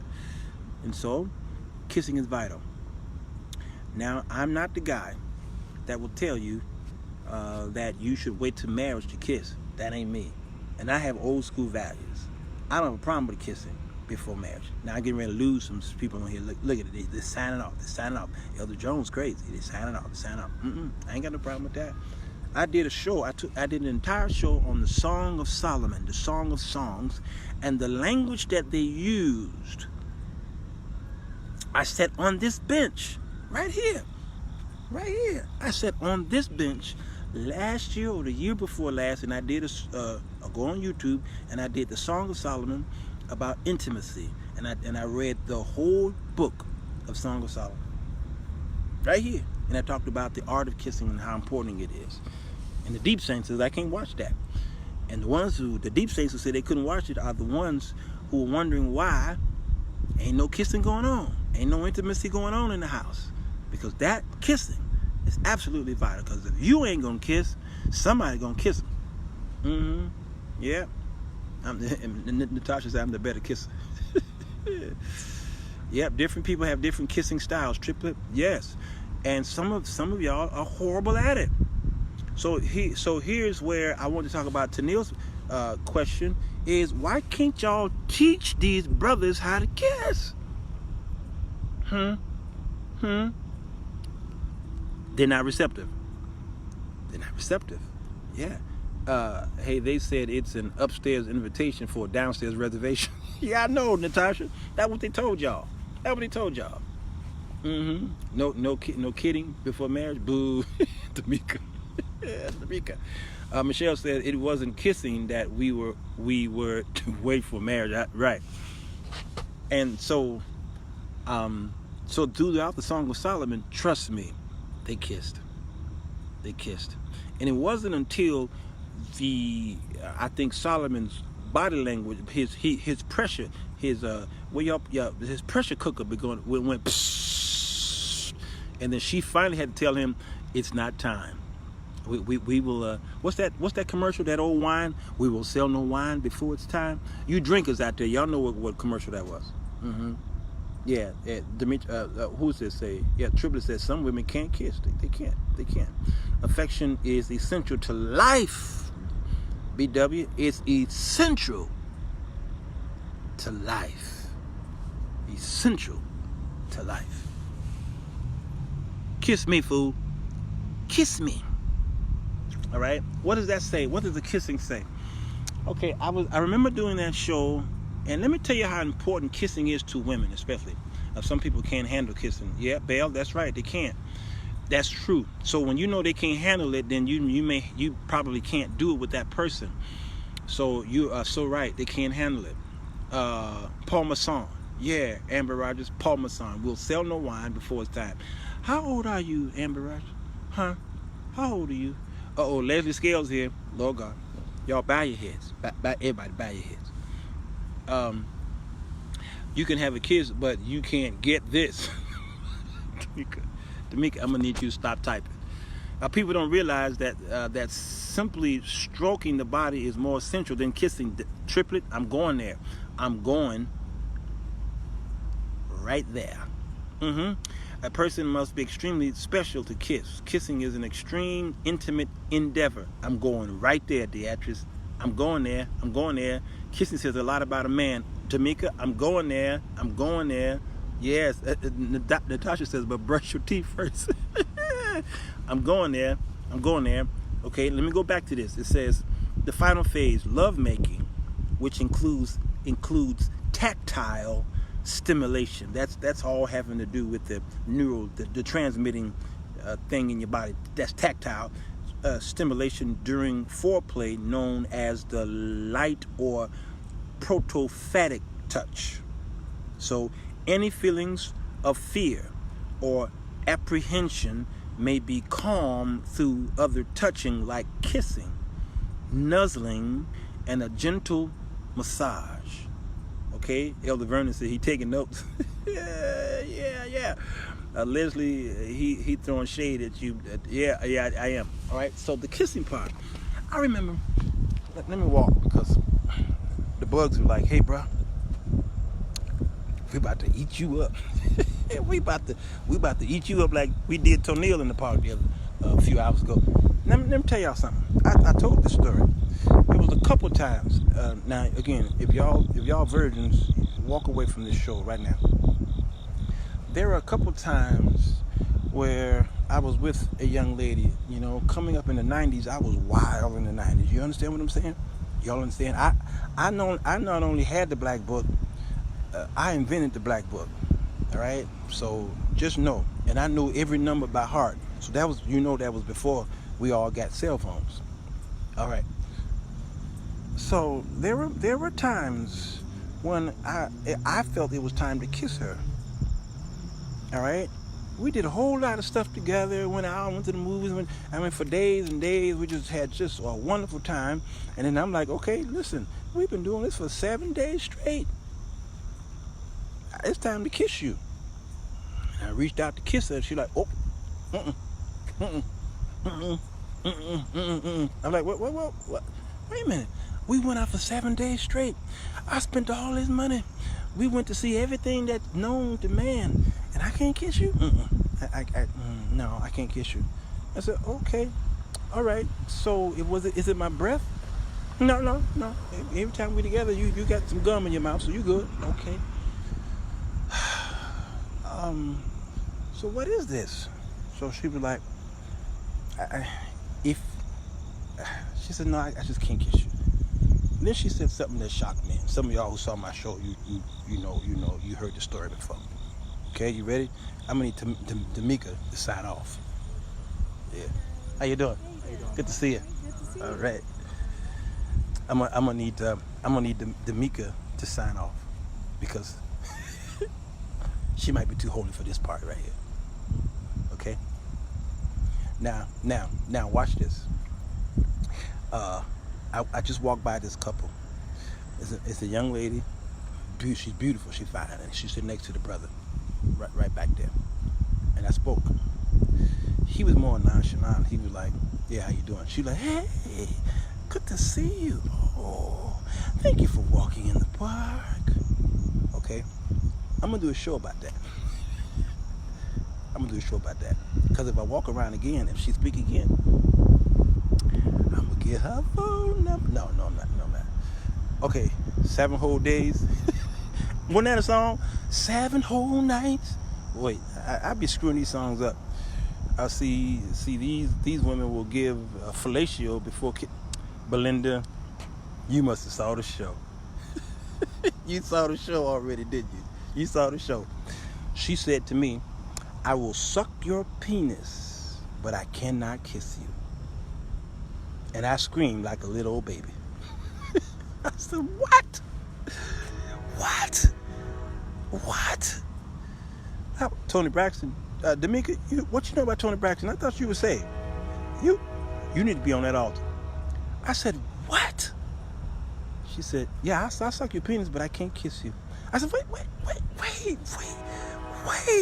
S1: And so, kissing is vital. Now, I'm not the guy that will tell you that you should wait till marriage to kiss. That ain't me. And I have old school values. I don't have a problem with kissing before marriage. Now, I'm getting ready to lose some people on here. Look at it. They're signing off. They're signing off. Elder Jones crazy. They're signing off. They're signing off. I ain't got no problem with that. I did a show. I did an entire show on the Song of Solomon, the Song of Songs, and the language that they used. I sat on this bench right here. I sat on this bench last year or the year before last, and I did I go on YouTube and I did the Song of Solomon about intimacy, and I read the whole book of Song of Solomon right here, and I talked about the art of kissing and how important it is. And the deep saints says I can't watch that, and the deep saints who said they couldn't watch it are the ones who are wondering why ain't no kissing going on, ain't no intimacy going on in the house, because that kissing is absolutely vital. Because if you ain't gonna kiss, somebody gonna kiss them. Yeah. Natasha said I'm the better kisser. Yep. Different people have different kissing styles. Triplet, yes. And some of y'all are horrible at it. So here's where I want to talk about Tennille's question is, why can't y'all teach these brothers how to kiss? They're not receptive. Yeah. Hey, they said it's an upstairs invitation for a downstairs reservation. Yeah, I know, Natasha. That's what they told y'all. No kidding before marriage. Boo. Tamika. Tamika. Michelle said it wasn't kissing that we were to wait for marriage. Right. And so throughout the Song of Solomon, trust me, they kissed. And it wasn't until I think Solomon's body language, his pressure, his pressure cooker went psst, and then she finally had to tell him it's not time. We will what's that commercial, that old wine? We will sell no wine before it's time. You drinkers out there, y'all know what commercial that was. Yeah, who's this say? Yeah, Triplet says some women can't kiss. They can't. Affection is essential to life. BW, it's essential to life. Essential to life. Kiss me, fool. Kiss me. All right. What does that say? What does the kissing say? Okay, I remember doing that show. And let me tell you how important kissing is to women, especially. Some people can't handle kissing. Yeah, Belle, that's right, they can't. That's true. So when you know they can't handle it, then you probably can't do it with that person. So you are so right, they can't handle it. Paul Masson, yeah, Amber Rogers, Paul Masson. We'll sell no wine before it's time. How old are you, Amber Rogers? Huh? How old are you? Uh-oh, Leslie Scales here. Lord God, y'all bow your heads. Everybody bow your heads. You can have a kiss, but you can't get this. Tamika, I'm gonna need you to stop typing. People don't realize that simply stroking the body is more essential than kissing. Triplet, I'm going there. I'm going right there. A person must be extremely special to kiss. Kissing is an extreme, intimate endeavor. I'm going right there, Beatrice. I'm going there. Kissing says a lot about a man. Tamika, I'm going there. Yes. Natasha says, but brush your teeth first. I'm going there. Okay, let me go back to this. It says, the final phase, lovemaking, which includes tactile stimulation. That's all having to do with the neural, the transmitting thing in your body. That's tactile. Stimulation during foreplay, known as the light or protophatic touch. So any feelings of fear or apprehension may be calmed through other touching, like kissing, nuzzling, and a gentle massage. Okay, Elder Vernon said he taking notes. yeah. Leslie, he throwing shade at you. Yeah, I am. All right. So the kissing part, I remember. Let me walk because the bugs were like, "Hey, bro, we about to eat you up. we about to eat you up like we did Tonil in the park a few hours ago." Let me tell y'all something. I told this story. It was a couple times. Now again, if y'all virgins, walk away from this show right now. There were a couple times where I was with a young lady. You know, coming up in the 90s, I was wild in the 90s. You understand what I'm saying? Y'all understand? I not only had the black book, I invented the black book. All right. So just know, and I knew every number by heart. So that was before we all got cell phones. All right. So there were times when I felt it was time to kiss her. All right, we did a whole lot of stuff together. Went out, went to the movies. For days and days, we just had a wonderful time. And then I'm like, okay, listen, we've been doing this for 7 days straight. It's time to kiss you. And I reached out to kiss her. She's like, oh, I'm like, what? Wait a minute. We went out for 7 days straight. I spent all this money. We went to see everything that's known to man, and I can't kiss you? No, I can't kiss you. I said, okay, all right. So is it my breath? No. Every time we're together, you got some gum in your mouth, so you good. Okay. So what is this? So she was like, she said, no, I just can't kiss you. And then she said something that shocked me. Some of y'all who saw my show, you heard the story before. Okay, you ready? I'm gonna need Tamika to sign off. Yeah. How you doing? Good to see you. All right. I'm gonna need Tamika to sign off because she might be too holy for this part right here. Okay. Now, watch this. I just walked by this couple. It's a young lady. She's beautiful. She's fine, and she's sitting next to the brother, right back there. And I spoke. He was more nonchalant. He was like, "Yeah, how you doing?" She was like, "Hey, good to see you. Oh, thank you for walking in the park." Okay, I'm gonna do a show about that. Because if I walk around again, if she speak again, I'm gonna get her phone number. No, I'm not. Okay, 7 whole days. Wasn't that a song? 7 whole nights. Wait, I be screwing these songs up. I see these women will give fellatio before Belinda. You must have saw the show. You saw the show already, didn't you? You saw the show. She said to me, "I will suck your penis, but I cannot kiss you." And I screamed like a little old baby. I said, What? Tony Braxton, D'Amica, what you know about Tony Braxton? I thought you were saved. You need to be on that altar. I said, what? She said, yeah, I'll suck your penis, but I can't kiss you. I said,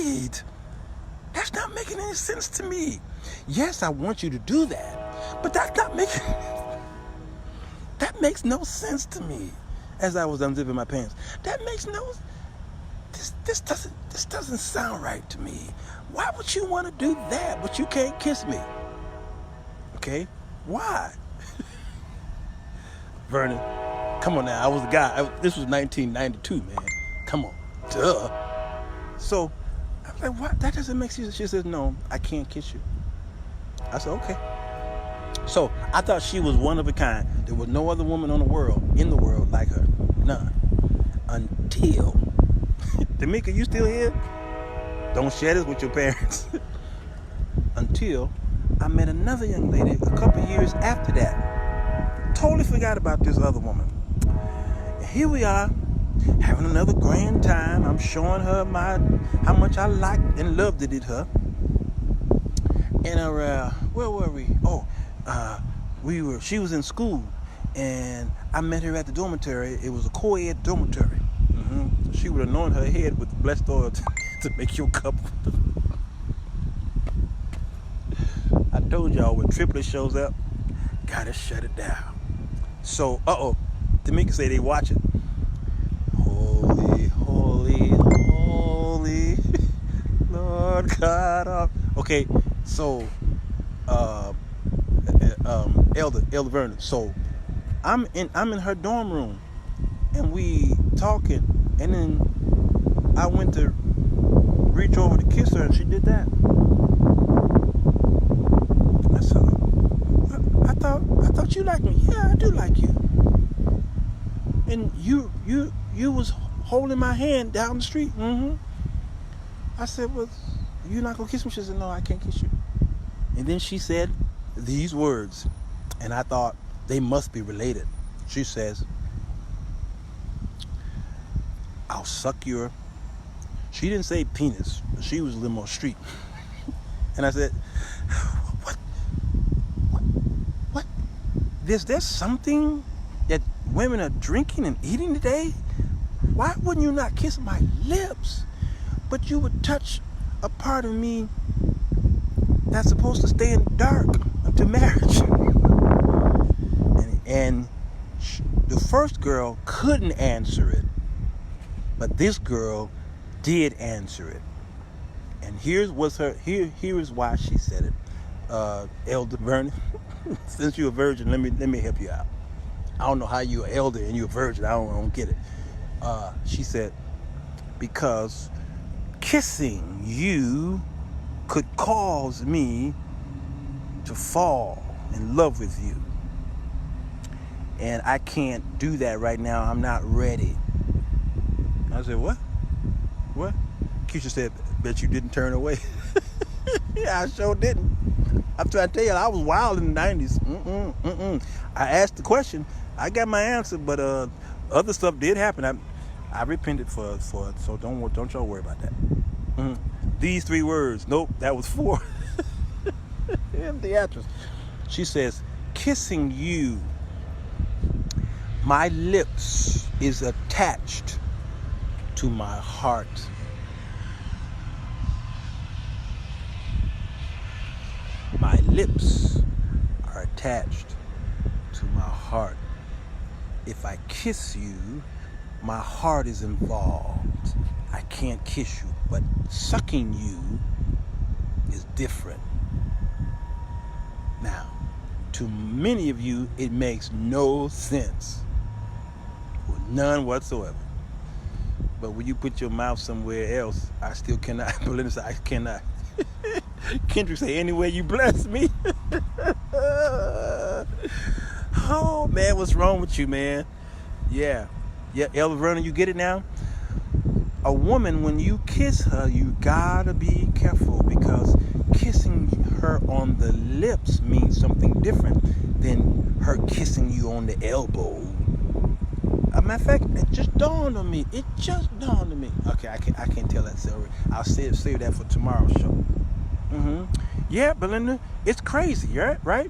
S1: wait. That's not making any sense to me. Yes, I want you to do that, but that's not making... That makes no sense to me. As I was unzipping my pants, that makes no... This doesn't sound right to me. Why would you want to do that, but you can't kiss me? Okay, why? Vernon, come on now. I was the guy. This was 1992, man. Come on, duh. So I was like, what? That doesn't make sense. She says, no, I can't kiss you. I said, okay. So I thought she was one of a kind. There was no other woman in the world like her. None. Until Tamika, you still here? Don't share this with your parents. Until I met another young lady a couple years after that. Totally forgot about this other woman. And here we are, having another grand time. I'm showing her how much I liked and loved it her. And where were we? She was in school, and I met her at the dormitory. It was a co-ed dormitory. she would anoint her head with blessed oil to make your cup. I told y'all when triplet shows up, gotta shut it down. So, Tamika say they watch it. Holy, holy, holy, Lord God. Okay, so, Elder Vernon. So, I'm in her dorm room, and we talking, and then I went to reach over to kiss her, and she did that. I said, I thought you liked me. Yeah, I do like you. And you was holding my hand down the street. I said, well, you not gonna kiss me? She said, no, I can't kiss you. And then she said these words, and I thought they must be related. She says, I'll suck your... She didn't say penis, but she was a little more street. And I said, what? There's something that women are drinking and eating today? Why wouldn't you not kiss my lips? But you would touch a part of me that's supposed to stay in dark until marriage. And the first girl couldn't answer it, but this girl did answer it. And here is why she said it. Elder Vernon, since you're a virgin, let me help you out. I don't know how you're an elder and you're a virgin. I don't get it. She said, because kissing you could cause me to fall in love with you. And I can't do that right now. I'm not ready. I said, what? What? Keisha said, bet you didn't turn away. Yeah, I sure didn't. I'm trying to tell you, I was wild in the 90s. I asked the question. I got my answer, but other stuff did happen. I repented for it, so don't y'all worry about that. These 3 words. Nope, that was 4. The actress. She says, kissing you, my lips is attached to my heart. My lips are attached to my heart. If I kiss you, my heart is involved. I can't kiss you, but sucking you is different. Now, to many of you, it makes no sense. None whatsoever. But when you put your mouth somewhere else, I still cannot. Belinda said, I cannot. Kendrick say, anyway you bless me. Oh, man, what's wrong with you, man? Yeah, Elder Vernon, you get it now? A woman, when you kiss her, you gotta be careful, because kissing her on the lips means something different than her kissing you on the elbow. As a matter of fact, it just dawned on me. Okay, I can't tell that story. I'll save that for tomorrow's show. Yeah, Belinda, it's crazy, right?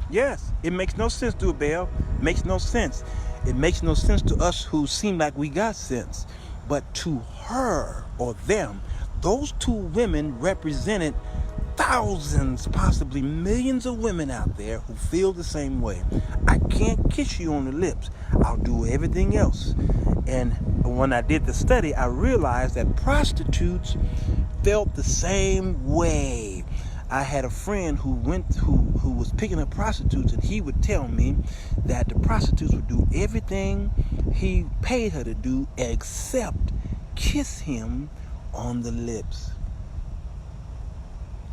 S1: Yes, it makes no sense, do it, Belle. Makes no sense. It makes no sense to us who seem like we got sense. But to her or them, those 2 women represented thousands, possibly millions of women out there who feel the same way. I can't kiss you on the lips. I'll do everything else. And when I did the study, I realized that prostitutes felt the same way. I had a friend who was picking up prostitutes, and he would tell me that the prostitutes would do everything he paid her to do except kiss him on the lips.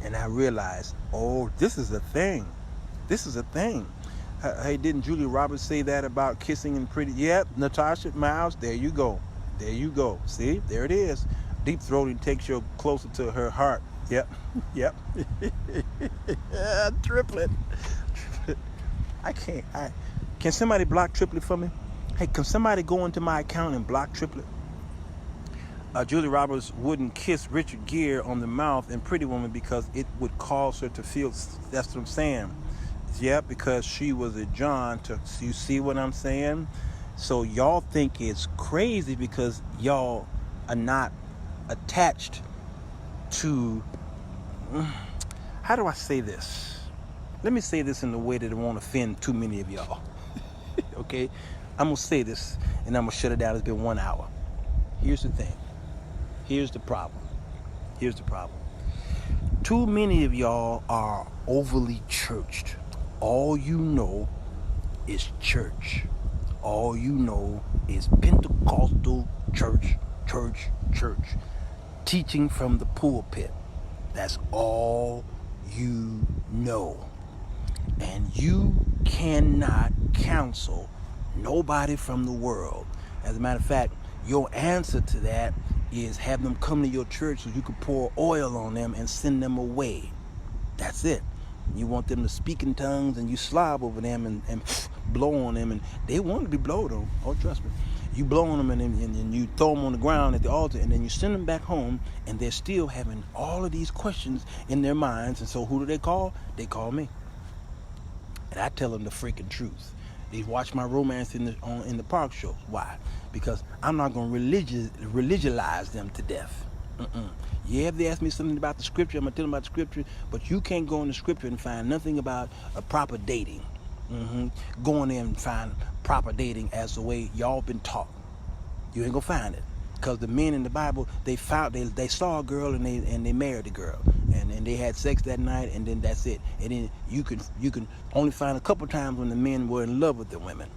S1: And I realized, oh, this is a thing. Hey, didn't Julia Roberts say that about kissing and pretty? Yep, Natasha Miles, there you go. See, there it is. Deep throating takes you closer to her heart. Yep. Triplet. Can somebody block Triplet for me? Hey, can somebody go into my account and block Triplet? Julia Roberts wouldn't kiss Richard Gere on the mouth in Pretty Woman because it would cause her to feel, that's what I'm saying. Yeah, because she was a John. You see what I'm saying? So y'all think it's crazy because y'all are not attached to, how do I say this? Let me say this in a way that it won't offend too many of y'all. Okay? I'm going to say this and I'm going to shut it down. It's been 1 hour. Here's the thing. Here's the problem. Here's the problem. Too many of y'all are overly churched. All you know is church. All you know is Pentecostal church. Teaching from the pulpit. That's all you know. And you cannot counsel nobody from the world. As a matter of fact, your answer to that is have them come to your church so you can pour oil on them and send them away. That's it. You want them to speak in tongues and you slob over them and blow on them, and they want to be blowed on. Oh, trust me. You blow on them and you throw them on the ground at the altar, and then you send them back home, and they're still having all of these questions in their minds. And so who do they call? They call me. And I tell them the freaking truth. They watch my Romance in the Park shows. Why? Because I'm not going to religionize them to death. Yeah, if they ask me something about the scripture, I'm going to tell them about the scripture, but you can't go in the scripture and find nothing about a proper dating. Go in there and find proper dating as the way y'all been taught. You ain't going to find it. Because the men in the Bible, they saw a girl and they married the girl. And they had sex that night, and then that's it. And then you can only find a couple times when the men were in love with the women.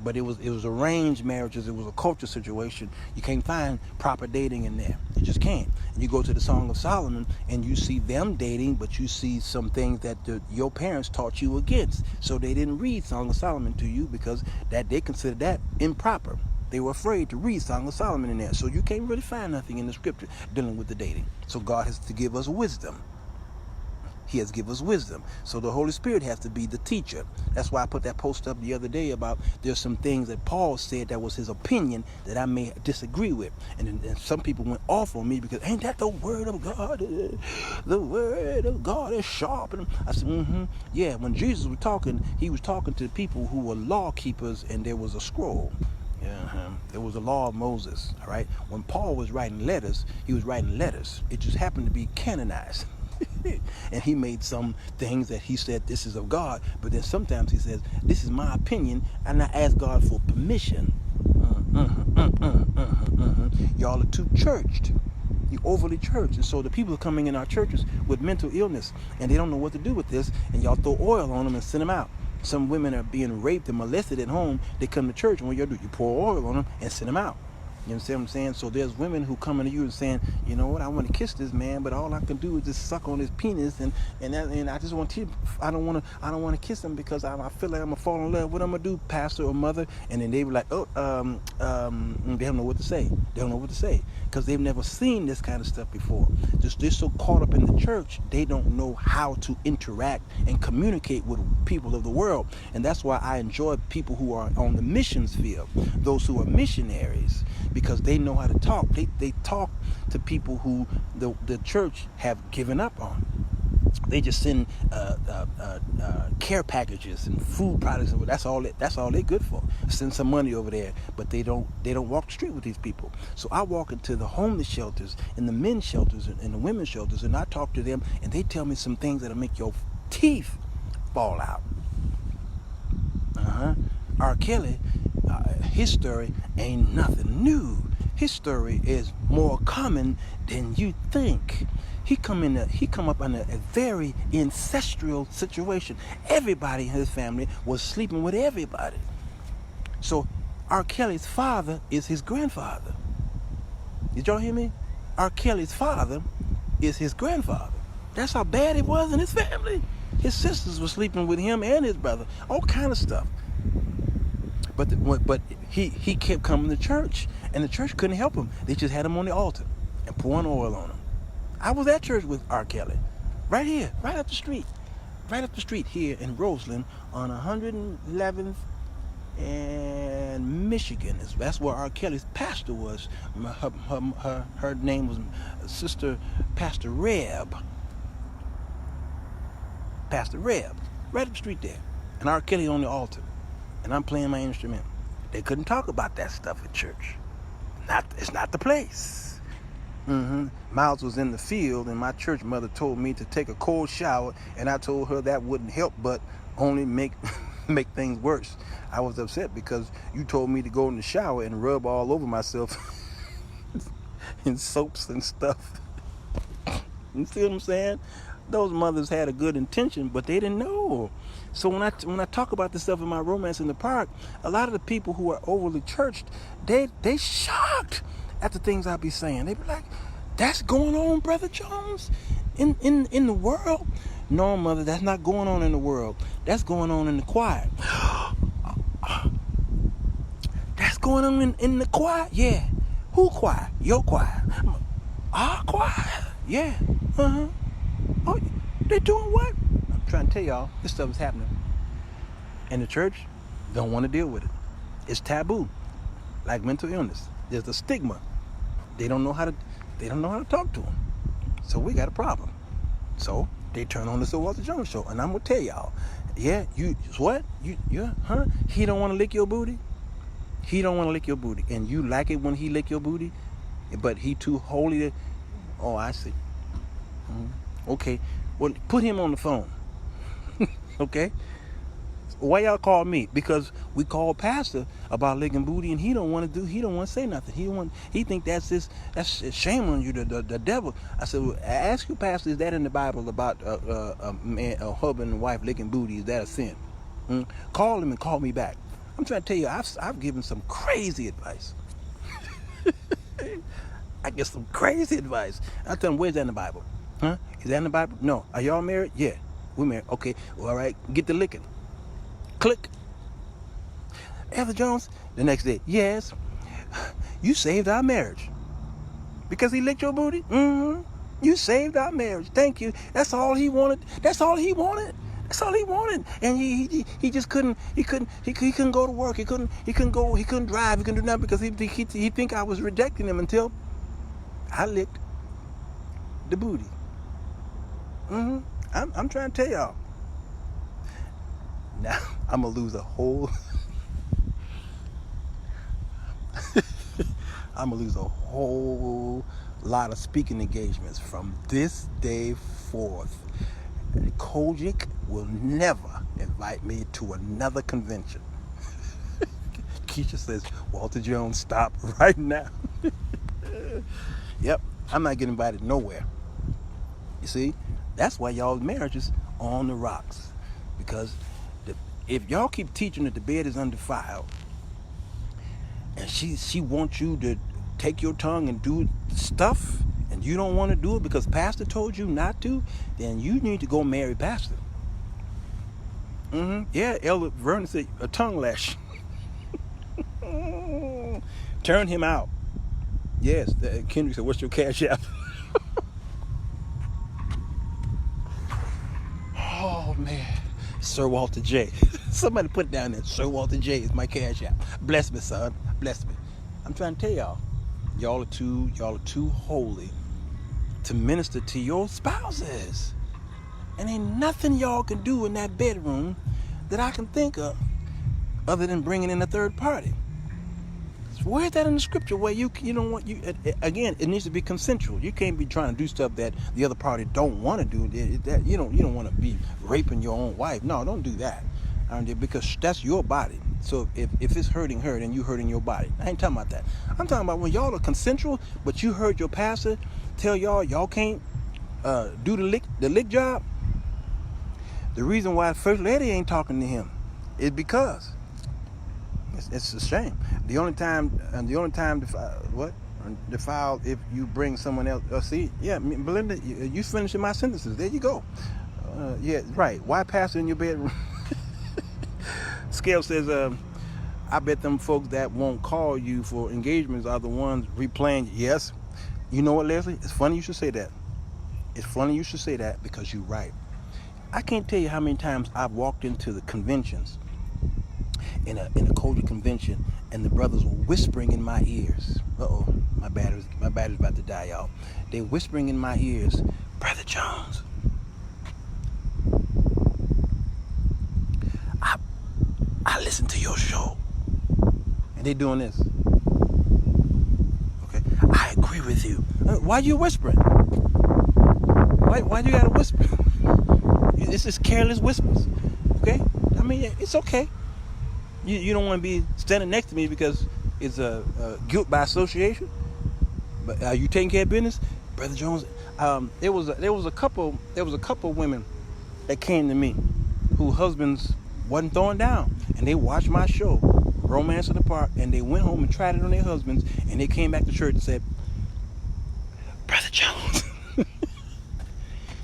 S1: But it was arranged marriages. It was a culture situation. You can't find proper dating in there. You just can't. And you go to the Song of Solomon and you see them dating, but you see some things that your parents taught you against. So they didn't read Song of Solomon to you because that they considered that improper. They were afraid to read Song of Solomon in there. So you can't really find nothing in the scripture dealing with the dating. So God has to give us wisdom. He has given us wisdom. So the Holy Spirit has to be the teacher. That's why I put that post up the other day about there's some things that Paul said that was his opinion that I may disagree with. And some people went off on me because, ain't that the word of God? The word of God is sharp. And I said, yeah, when Jesus was talking, he was talking to people who were law keepers, and there was a scroll. There was a law of Moses, all right? When Paul was writing letters, he was writing letters. It just happened to be canonized. And he made some things that he said this is of God, but then sometimes he says this is my opinion, and I ask God for permission. Y'all are too churched. You overly churched. And so the people are coming in our churches with mental illness, and they don't know what to do with this, and y'all throw oil on them and send them out. Some women are being raped and molested at home. They come to church, and what you do, you pour oil on them and send them out. You understand what I'm saying? So there's women who come into you and saying, you know what, I want to kiss this man, but all I can do is just suck on his penis, and I just want to. I don't want to kiss him because I feel like I'm gonna fall in love. What I'm gonna do, pastor or mother? And then they were like, they don't know what to say. They don't know what to say because they've never seen this kind of stuff before. They're so caught up in the church, they don't know how to interact and communicate with people of the world. And that's why I enjoy people who are on the missions field, those who are missionaries, because they know how to talk. They talk to people who the church have given up on. They just send care packages and food products. That's all they're good for. Send some money over there, but they don't walk the street with these people. So I walk into the homeless shelters and the men's shelters and the women's shelters, and I talk to them, and they tell me some things that'll make your teeth fall out. R. Kelly, his story ain't nothing new. His story is more common than you think. He come up in a very ancestral situation. Everybody in his family was sleeping with everybody. So R. Kelly's father is his grandfather. Did y'all hear me? R. Kelly's father is his grandfather. That's how bad it was in his family. His sisters were sleeping with him and his brother. All kind of stuff. But he kept coming to church, and the church couldn't help him. They just had him on the altar and pouring oil on him. I was at church with R. Kelly, right here, right up the street here in Roseland on 111th and Michigan. That's where R. Kelly's pastor was. Her name was Sister Pastor Reb. Pastor Reb, right up the street there, and R. Kelly on the altar. And I'm playing my instrument. They couldn't talk about that stuff at church. It's not the place. Miles was in the field, and my church mother told me to take a cold shower, and I told her that wouldn't help, but only make things worse. I was upset because you told me to go in the shower and rub all over myself in soaps and stuff. You see what I'm saying? Those mothers had a good intention, but they didn't know. So when I talk about this stuff in my Romance in the Park, a lot of the people who are overly churched, they shocked at the things I be saying. They be like, "That's going on, Brother Jones, in the world." No, mother, that's not going on in the world. That's going on in the choir. That's going on in the choir? Yeah. Who choir? Your choir. Our choir? Yeah. Oh, they doing what? I'm trying to tell y'all, this stuff is happening. And the church don't want to deal with it. It's taboo. Like mental illness. There's a stigma. They don't know how to talk to them. So we got a problem. So they turn on the Sirwalterj Jones show. And I'm gonna tell y'all, yeah, you what? He don't want to lick your booty? He don't want to lick your booty. And you like it when he lick your booty, but he too holy to. Oh, I see. Okay, well, put him on the phone. Okay? Why y'all call me? Because we called Pastor about licking booty, and he don't want to say nothing. He think that's shame on you, the devil. I said, well, ask your pastor, is that in the Bible about a husband and wife licking booty? Is that a sin? Call him and call me back. I'm trying to tell you, I've given some crazy advice. I get some crazy advice. I tell him, where's that in the Bible? Is that in the Bible? No. Are y'all married? Yeah, we're married. Okay, well, all right, get the licking. Click. Elder Jones, the next day, yes, you saved our marriage. Because he licked your booty? You saved our marriage. Thank you. That's all he wanted. That's all he wanted. And he just couldn't go to work. He couldn't drive. He couldn't do nothing because he think I was rejecting him until I licked the booty. I'm trying to tell y'all. Now I'm gonna lose a whole lot of speaking engagements from this day forth. And Kojic will never invite me to another convention. Keisha says, Walter Jones, stop right now. Yep, I'm not getting invited nowhere. You see, that's why y'all's marriage is on the rocks. Because if y'all keep teaching that the bed is undefiled, and she wants you to take your tongue and do stuff, and you don't want to do it because Pastor told you not to, then you need to go marry Pastor. Yeah, Elder Vernon said a tongue lash. Turn him out. Yes, Kendrick said, what's your CashApp? Oh, man. Sirwalterj. Somebody put it down there. Sirwalterj is my CashApp. Bless me, son. Bless me. I'm trying to tell y'all are too holy to minister to your spouses. And ain't nothing y'all can do in that bedroom that I can think of other than bringing in a third party. Where's that in the scripture where you don't want again, it needs to be consensual. You can't be trying to do stuff that the other party don't want to do. That you don't want to be raping your own wife. No, don't do that. Because that's your body. So if it's hurting her, then you hurting your body. I ain't talking about that. I'm talking about when y'all are consensual, but you heard your pastor tell y'all can't do the lick job. The reason why First Lady ain't talking to him is because it's a shame. The only time defiled if you bring someone else. See, yeah, Belinda, you finishing my sentences. There you go. Yeah, right. Why pastor in your bedroom? Scale says, I bet them folks that won't call you for engagements are the ones replaying. Yes. You know what, Leslie? It's funny you should say that. It's funny you should say that because you're right. I can't tell you how many times I've walked into the conventions, in a Kojic convention, and the brothers were whispering in my ears. Uh-oh, my battery's about to die, y'all. They're whispering in my ears, Brother Jones, I listened to your show. and they doing this. Okay, I agree with you. Why you whispering? Why do you gotta whisper? It's just careless whispers. Okay, I mean it's okay. You don't want to be standing next to me because it's a guilt by association. But are you taking care of business, Brother Jones? There was a couple women that came to me whose husbands wasn't throwing down, and they watched my show, Romance in the Park, and they went home and tried it on their husbands, and they came back to church and said, Brother Jones,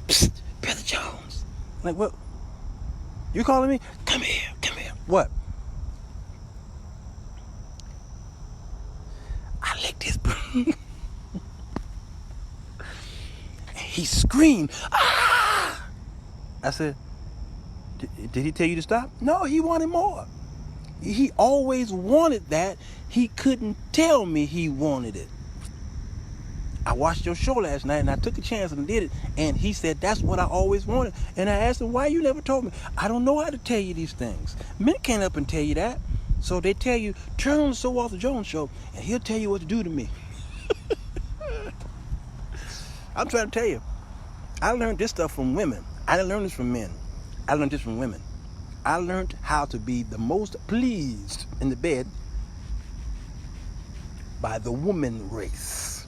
S1: Psst, Brother Jones. I'm like, what? You calling me? Come here. What? I licked his he screamed, ah! I said, did he tell you to stop? No, he wanted more. He always wanted that. He couldn't tell me he wanted it. I watched your show last night and I took a chance and did it. And he said, that's what I always wanted. And I asked him, why you never told me? I don't know how to tell you these things. Men can't up and tell you that. So they tell you, turn on the Sirwalterj Jones show and he'll tell you what to do to me. I'm trying to tell you, I learned this stuff from women. I didn't learn this from men. I learned this from women. I learned how to be the most pleased in the bed by the woman race.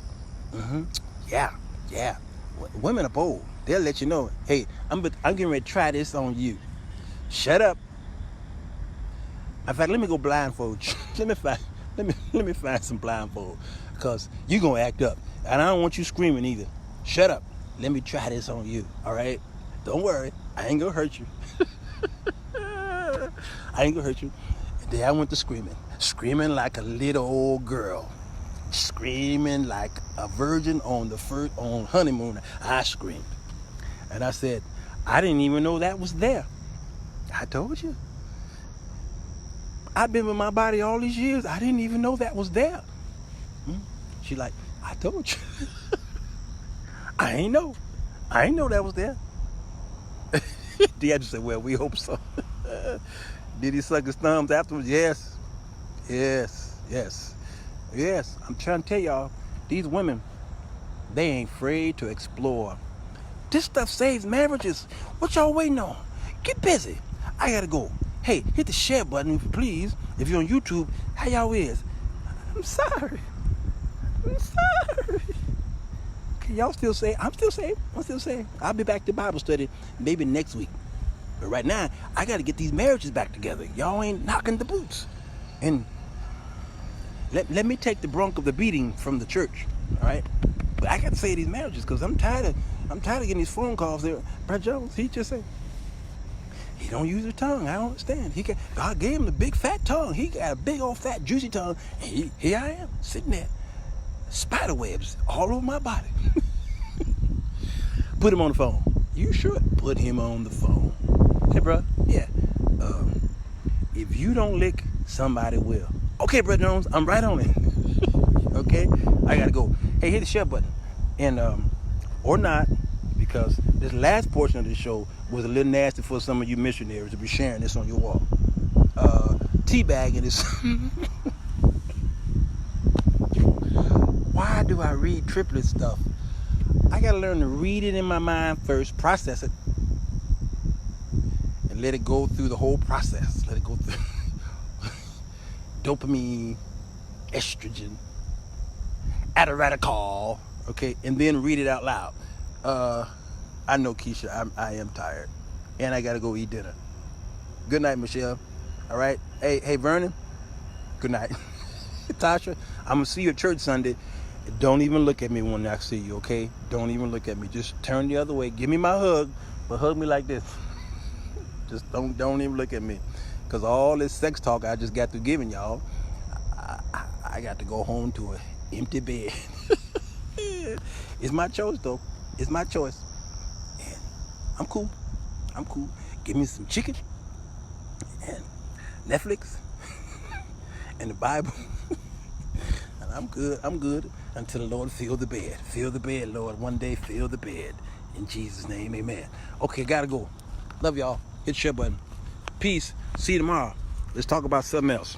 S1: Yeah. Women are bold. They'll let you know, hey, I'm getting ready to try this on you. Shut up. In fact, let me go blindfold you. Let me find some blindfold, because you're gonna act up, and I don't want you screaming either. Shut up. Let me try this on you. All right? Don't worry. I ain't gonna hurt you. I ain't gonna hurt you. And then I went to screaming like a little old girl, screaming like a virgin on honeymoon. I screamed, and I said, I didn't even know that was there. I told you. I've been with my body all these years. I didn't even know that was there. She like, I told you. I ain't know that was there. Dad just said, well, we hope so. Did he suck his thumbs afterwards? Yes. I'm trying to tell y'all, these women, they ain't afraid to explore. This stuff saves marriages. What y'all waiting on? Get busy. I gotta go. Hey, hit the share button, please. If you're on YouTube, how y'all is? I'm sorry. Okay, y'all still say, I'm still saying. I'll be back to Bible study maybe next week. But right now, I got to get these marriages back together. Y'all ain't knocking the boots. And let me take the brunt of the beating from the church, all right? But I got to say these marriages because I'm tired of getting these phone calls there. Brother Jones, he just said, he don't use his tongue. I don't understand. God gave him the big fat tongue. He got a big old fat juicy tongue. And here I am sitting there, spider webs all over my body. Put him on the phone. You should put him on the phone. Hey, bro. Yeah. If you don't lick, somebody will. Okay, Brother Jones, I'm right on it. Okay, I gotta go. Hey, hit the share button, and or not, because this last portion of the show was a little nasty for some of you missionaries to be sharing this on your wall. Teabagging is. Why do I read triplet stuff? I gotta learn to read it in my mind first, process it, and let it go through the whole process. Let it go through dopamine, estrogen, Adderall, okay, and then read it out loud. I know, Keisha, I am tired, and I gotta go eat dinner. Good night, Michelle. All right. Hey, Vernon. Good night. Tasha, I'm gonna see you at church Sunday. Don't even look at me when I see you, okay? Don't even look at me. Just turn the other way. Give me my hug, but hug me like this. Just don't even look at me, because all this sex talk I just got through giving y'all, I got to go home to an empty bed. It's my choice, though. It's my choice. And I'm cool. Give me some chicken and Netflix and the Bible. And I'm good until the Lord fill the bed. Fill the bed, Lord. One day, fill the bed. In Jesus' name, amen. Okay, gotta go. Love y'all. Hit the share button. Peace. See you tomorrow. Let's talk about something else.